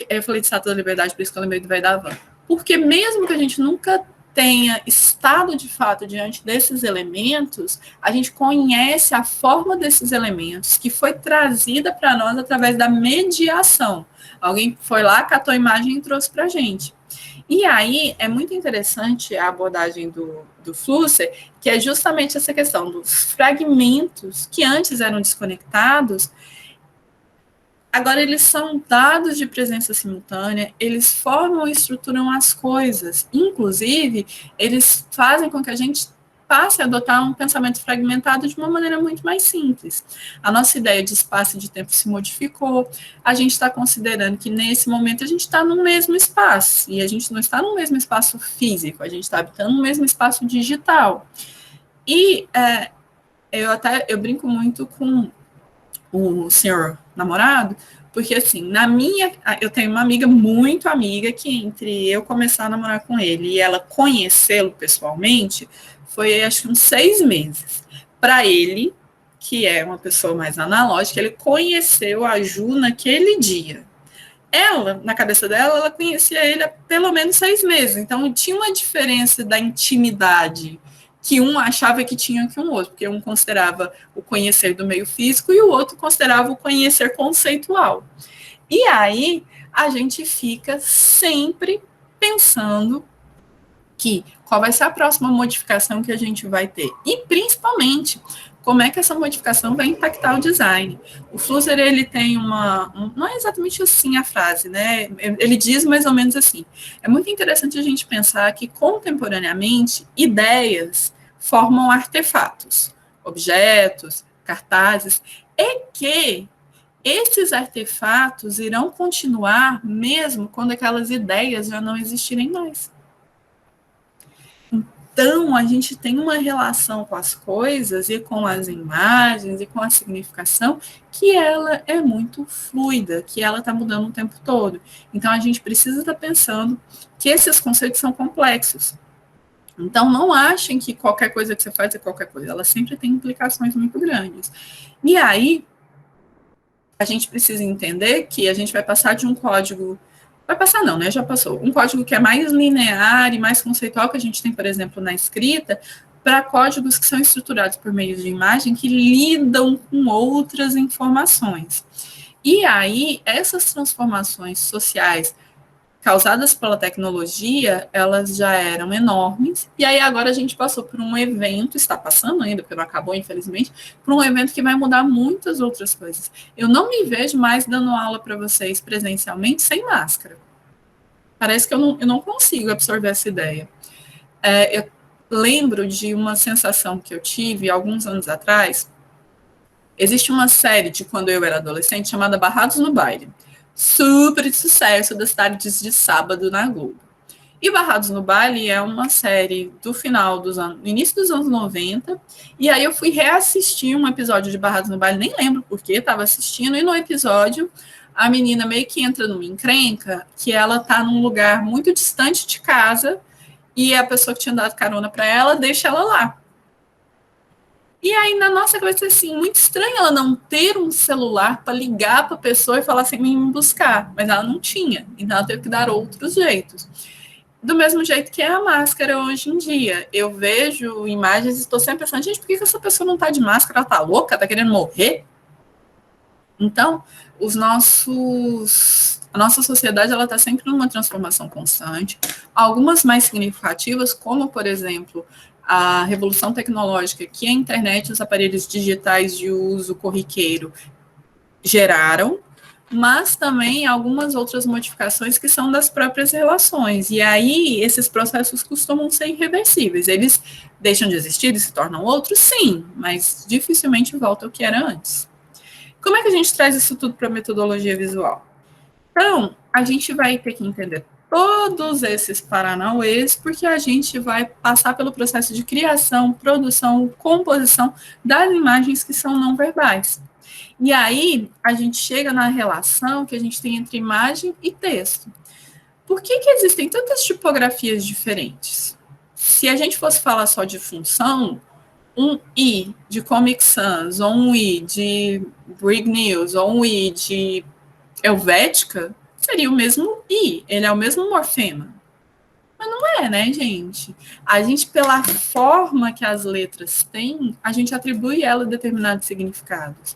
Eu falei de Estátua da Liberdade, por isso que eu lembrei do Véio da Van. Porque mesmo que a gente nunca tenha estado de fato diante desses elementos, a gente conhece a forma desses elementos que foi trazida para nós através da mediação. Alguém foi lá, catou a imagem e trouxe para a gente. E aí é muito interessante a abordagem do Flusser, que é justamente essa questão dos fragmentos que antes eram desconectados, agora eles são dados de presença simultânea, eles formam e estruturam as coisas. Inclusive, eles fazem com que a gente passe a adotar um pensamento fragmentado de uma maneira muito mais simples. A nossa ideia de espaço e de tempo se modificou, a gente está considerando que nesse momento a gente está no mesmo espaço, e a gente não está no mesmo espaço físico, a gente está habitando no mesmo espaço digital. E eu brinco muito com o senhor namorado, porque assim, eu tenho uma amiga muito amiga que entre eu começar a namorar com ele e ela conhecê-lo pessoalmente, foi acho que uns 6 meses. Para ele, que é uma pessoa mais analógica, ele conheceu a Ju naquele dia. Ela, na cabeça dela, ela conhecia ele há pelo menos 6 meses, então tinha uma diferença da intimidade que um achava que tinha que um outro, porque um considerava o conhecer do meio físico e o outro considerava o conhecer conceitual. E aí a gente fica sempre pensando que qual vai ser a próxima modificação que a gente vai ter. E principalmente, como é que essa modificação vai impactar o design. O Flusser, ele tem não é exatamente assim a frase, né? Ele diz mais ou menos assim. É muito interessante a gente pensar que, contemporaneamente, ideias formam artefatos, objetos, cartazes, é que esses artefatos irão continuar mesmo quando aquelas ideias já não existirem mais. Então, a gente tem uma relação com as coisas e com as imagens e com a significação que ela é muito fluida, que ela está mudando o tempo todo. Então, a gente precisa estar pensando que esses conceitos são complexos. Então, não achem que qualquer coisa que você faz é qualquer coisa. Ela sempre tem implicações muito grandes. E aí, a gente precisa entender que a gente vai passar de um código... Vai passar não, né? Já passou. Um código que é mais linear e mais conceitual, que a gente tem, por exemplo, na escrita, para códigos que são estruturados por meio de imagem, que lidam com outras informações. E aí, essas transformações sociais causadas pela tecnologia, elas já eram enormes, e aí agora a gente passou por um evento, está passando ainda, porque não acabou, infelizmente, por um evento que vai mudar muitas outras coisas. Eu não me vejo mais dando aula para vocês presencialmente sem máscara. Parece que eu não consigo absorver essa ideia. Eu lembro de uma sensação que eu tive alguns anos atrás. Existe uma série de quando eu era adolescente chamada Barrados no Baile. Super sucesso das tardes de sábado na Globo. E Barrados no Baile é uma série do final dos anos, início dos anos 90, e aí eu fui reassistir um episódio de Barrados no Baile, nem lembro por que estava assistindo, e no episódio a menina meio que entra numa encrenca, que ela tá num lugar muito distante de casa, e a pessoa que tinha dado carona para ela deixa ela lá. E aí, na nossa cabeça, assim, muito estranho ela não ter um celular para ligar para a pessoa e falar assim, me buscar. Mas ela não tinha. Então, ela teve que dar outros jeitos. Do mesmo jeito que é a máscara hoje em dia. Eu vejo imagens e estou sempre pensando, gente, por que essa pessoa não está de máscara? Ela está louca? Está querendo morrer? Então, a nossa sociedade ela está sempre numa transformação constante. Algumas mais significativas, como, por exemplo, a revolução tecnológica que a internet e os aparelhos digitais de uso corriqueiro geraram, mas também algumas outras modificações que são das próprias relações. E aí, esses processos costumam ser irreversíveis. Eles deixam de existir e se tornam outros? Sim, mas dificilmente volta ao que era antes. Como é que a gente traz isso tudo para a metodologia visual? Então, a gente vai ter que entender todos esses paranauês, porque a gente vai passar pelo processo de criação, produção, composição das imagens que são não verbais. E aí, a gente chega na relação que a gente tem entre imagem e texto. Por que existem tantas tipografias diferentes? Se a gente fosse falar só de função, um I de Comic Sans, ou um I de Brig News, ou um I de Helvética, seria o mesmo I, ele é o mesmo morfema. Mas não é, né, gente? A gente, pela forma que as letras têm, a gente atribui a ela determinados significados.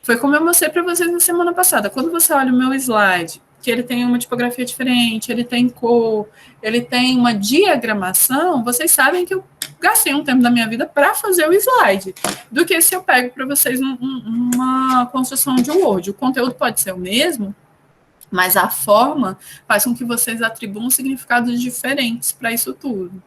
Foi como eu mostrei para vocês na semana passada. Quando você olha o meu slide, que ele tem uma tipografia diferente, ele tem cor, ele tem uma diagramação, vocês sabem que eu gastei um tempo da minha vida para fazer o slide, do que se eu pego para vocês uma construção de Word. O conteúdo pode ser o mesmo, mas a forma faz com que vocês atribuam significados diferentes para isso tudo.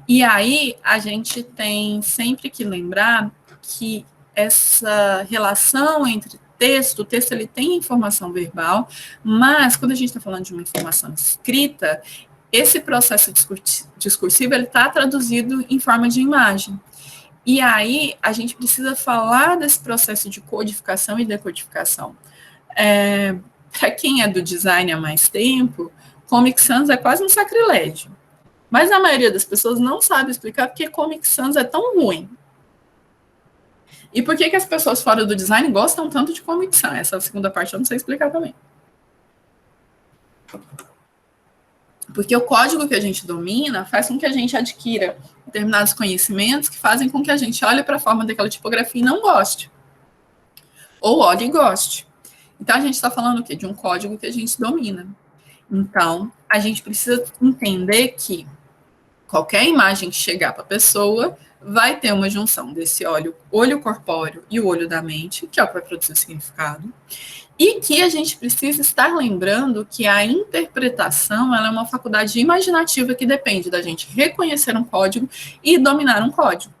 E aí, a gente tem sempre que lembrar que essa relação entre o texto ele tem informação verbal, mas quando a gente está falando de uma informação escrita, esse processo discursivo ele está traduzido em forma de imagem. E aí, a gente precisa falar desse processo de codificação e decodificação. Para quem é do design há mais tempo, Comic Sans é quase um sacrilégio. Mas a maioria das pessoas não sabe explicar porque Comic Sans é tão ruim. E por que as pessoas fora do design gostam tanto de Comic Sans? Essa segunda parte eu não sei explicar também. Porque o código que a gente domina faz com que a gente adquira determinados conhecimentos que fazem com que a gente olhe para a forma daquela tipografia e não goste. Ou olhe e goste. Então, a gente está falando o quê? De um código que a gente domina. Então, a gente precisa entender que qualquer imagem que chegar para a pessoa vai ter uma junção desse olho corpóreo e o olho da mente, que é o que vai produzir o significado, e que a gente precisa estar lembrando que a interpretação ela é uma faculdade imaginativa que depende da gente reconhecer um código e dominar um código.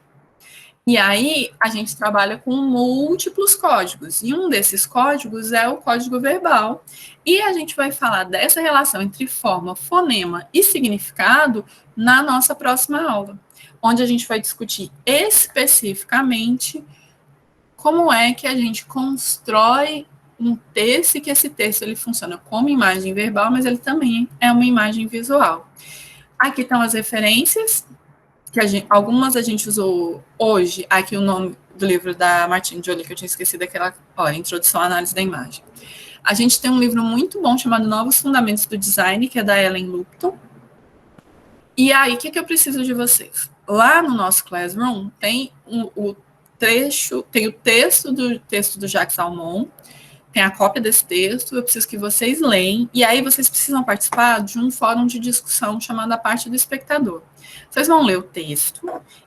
E aí, a gente trabalha com múltiplos códigos, e um desses códigos é o código verbal. E a gente vai falar dessa relação entre forma, fonema e significado na nossa próxima aula, onde a gente vai discutir especificamente como é que a gente constrói um texto e que esse texto ele funciona como imagem verbal, mas ele também é uma imagem visual. Aqui estão as referências que algumas a gente usou hoje, aqui o nome do livro da Martine Joly, que eu tinha esquecido aquela, Introdução à Análise da Imagem. A gente tem um livro muito bom chamado Novos Fundamentos do Design, que é da Ellen Lupton. E aí, o que eu preciso de vocês? Lá no nosso Classroom tem o trecho, tem o texto do Jacques Salmon, tem a cópia desse texto, eu preciso que vocês leem, e aí vocês precisam participar de um fórum de discussão chamado a parte do espectador. Vocês vão ler o texto,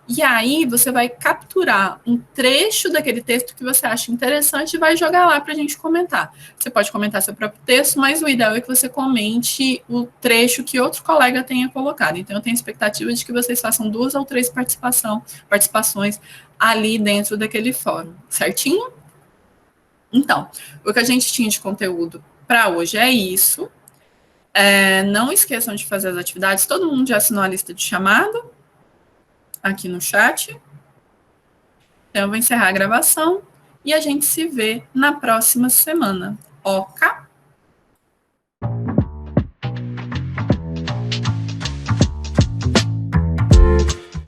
e aí você vai capturar um trecho daquele texto que você acha interessante e vai jogar lá para a gente comentar. Você pode comentar seu próprio texto, mas o ideal é que você comente o trecho que outro colega tenha colocado. Então, eu tenho expectativa de que vocês façam 2 ou 3 participações ali dentro daquele fórum, certinho? Então, o que a gente tinha de conteúdo para hoje é isso. Não esqueçam de fazer as atividades. Todo mundo já assinou a lista de chamado aqui no chat. Então, eu vou encerrar a gravação e a gente se vê na próxima semana. Ok?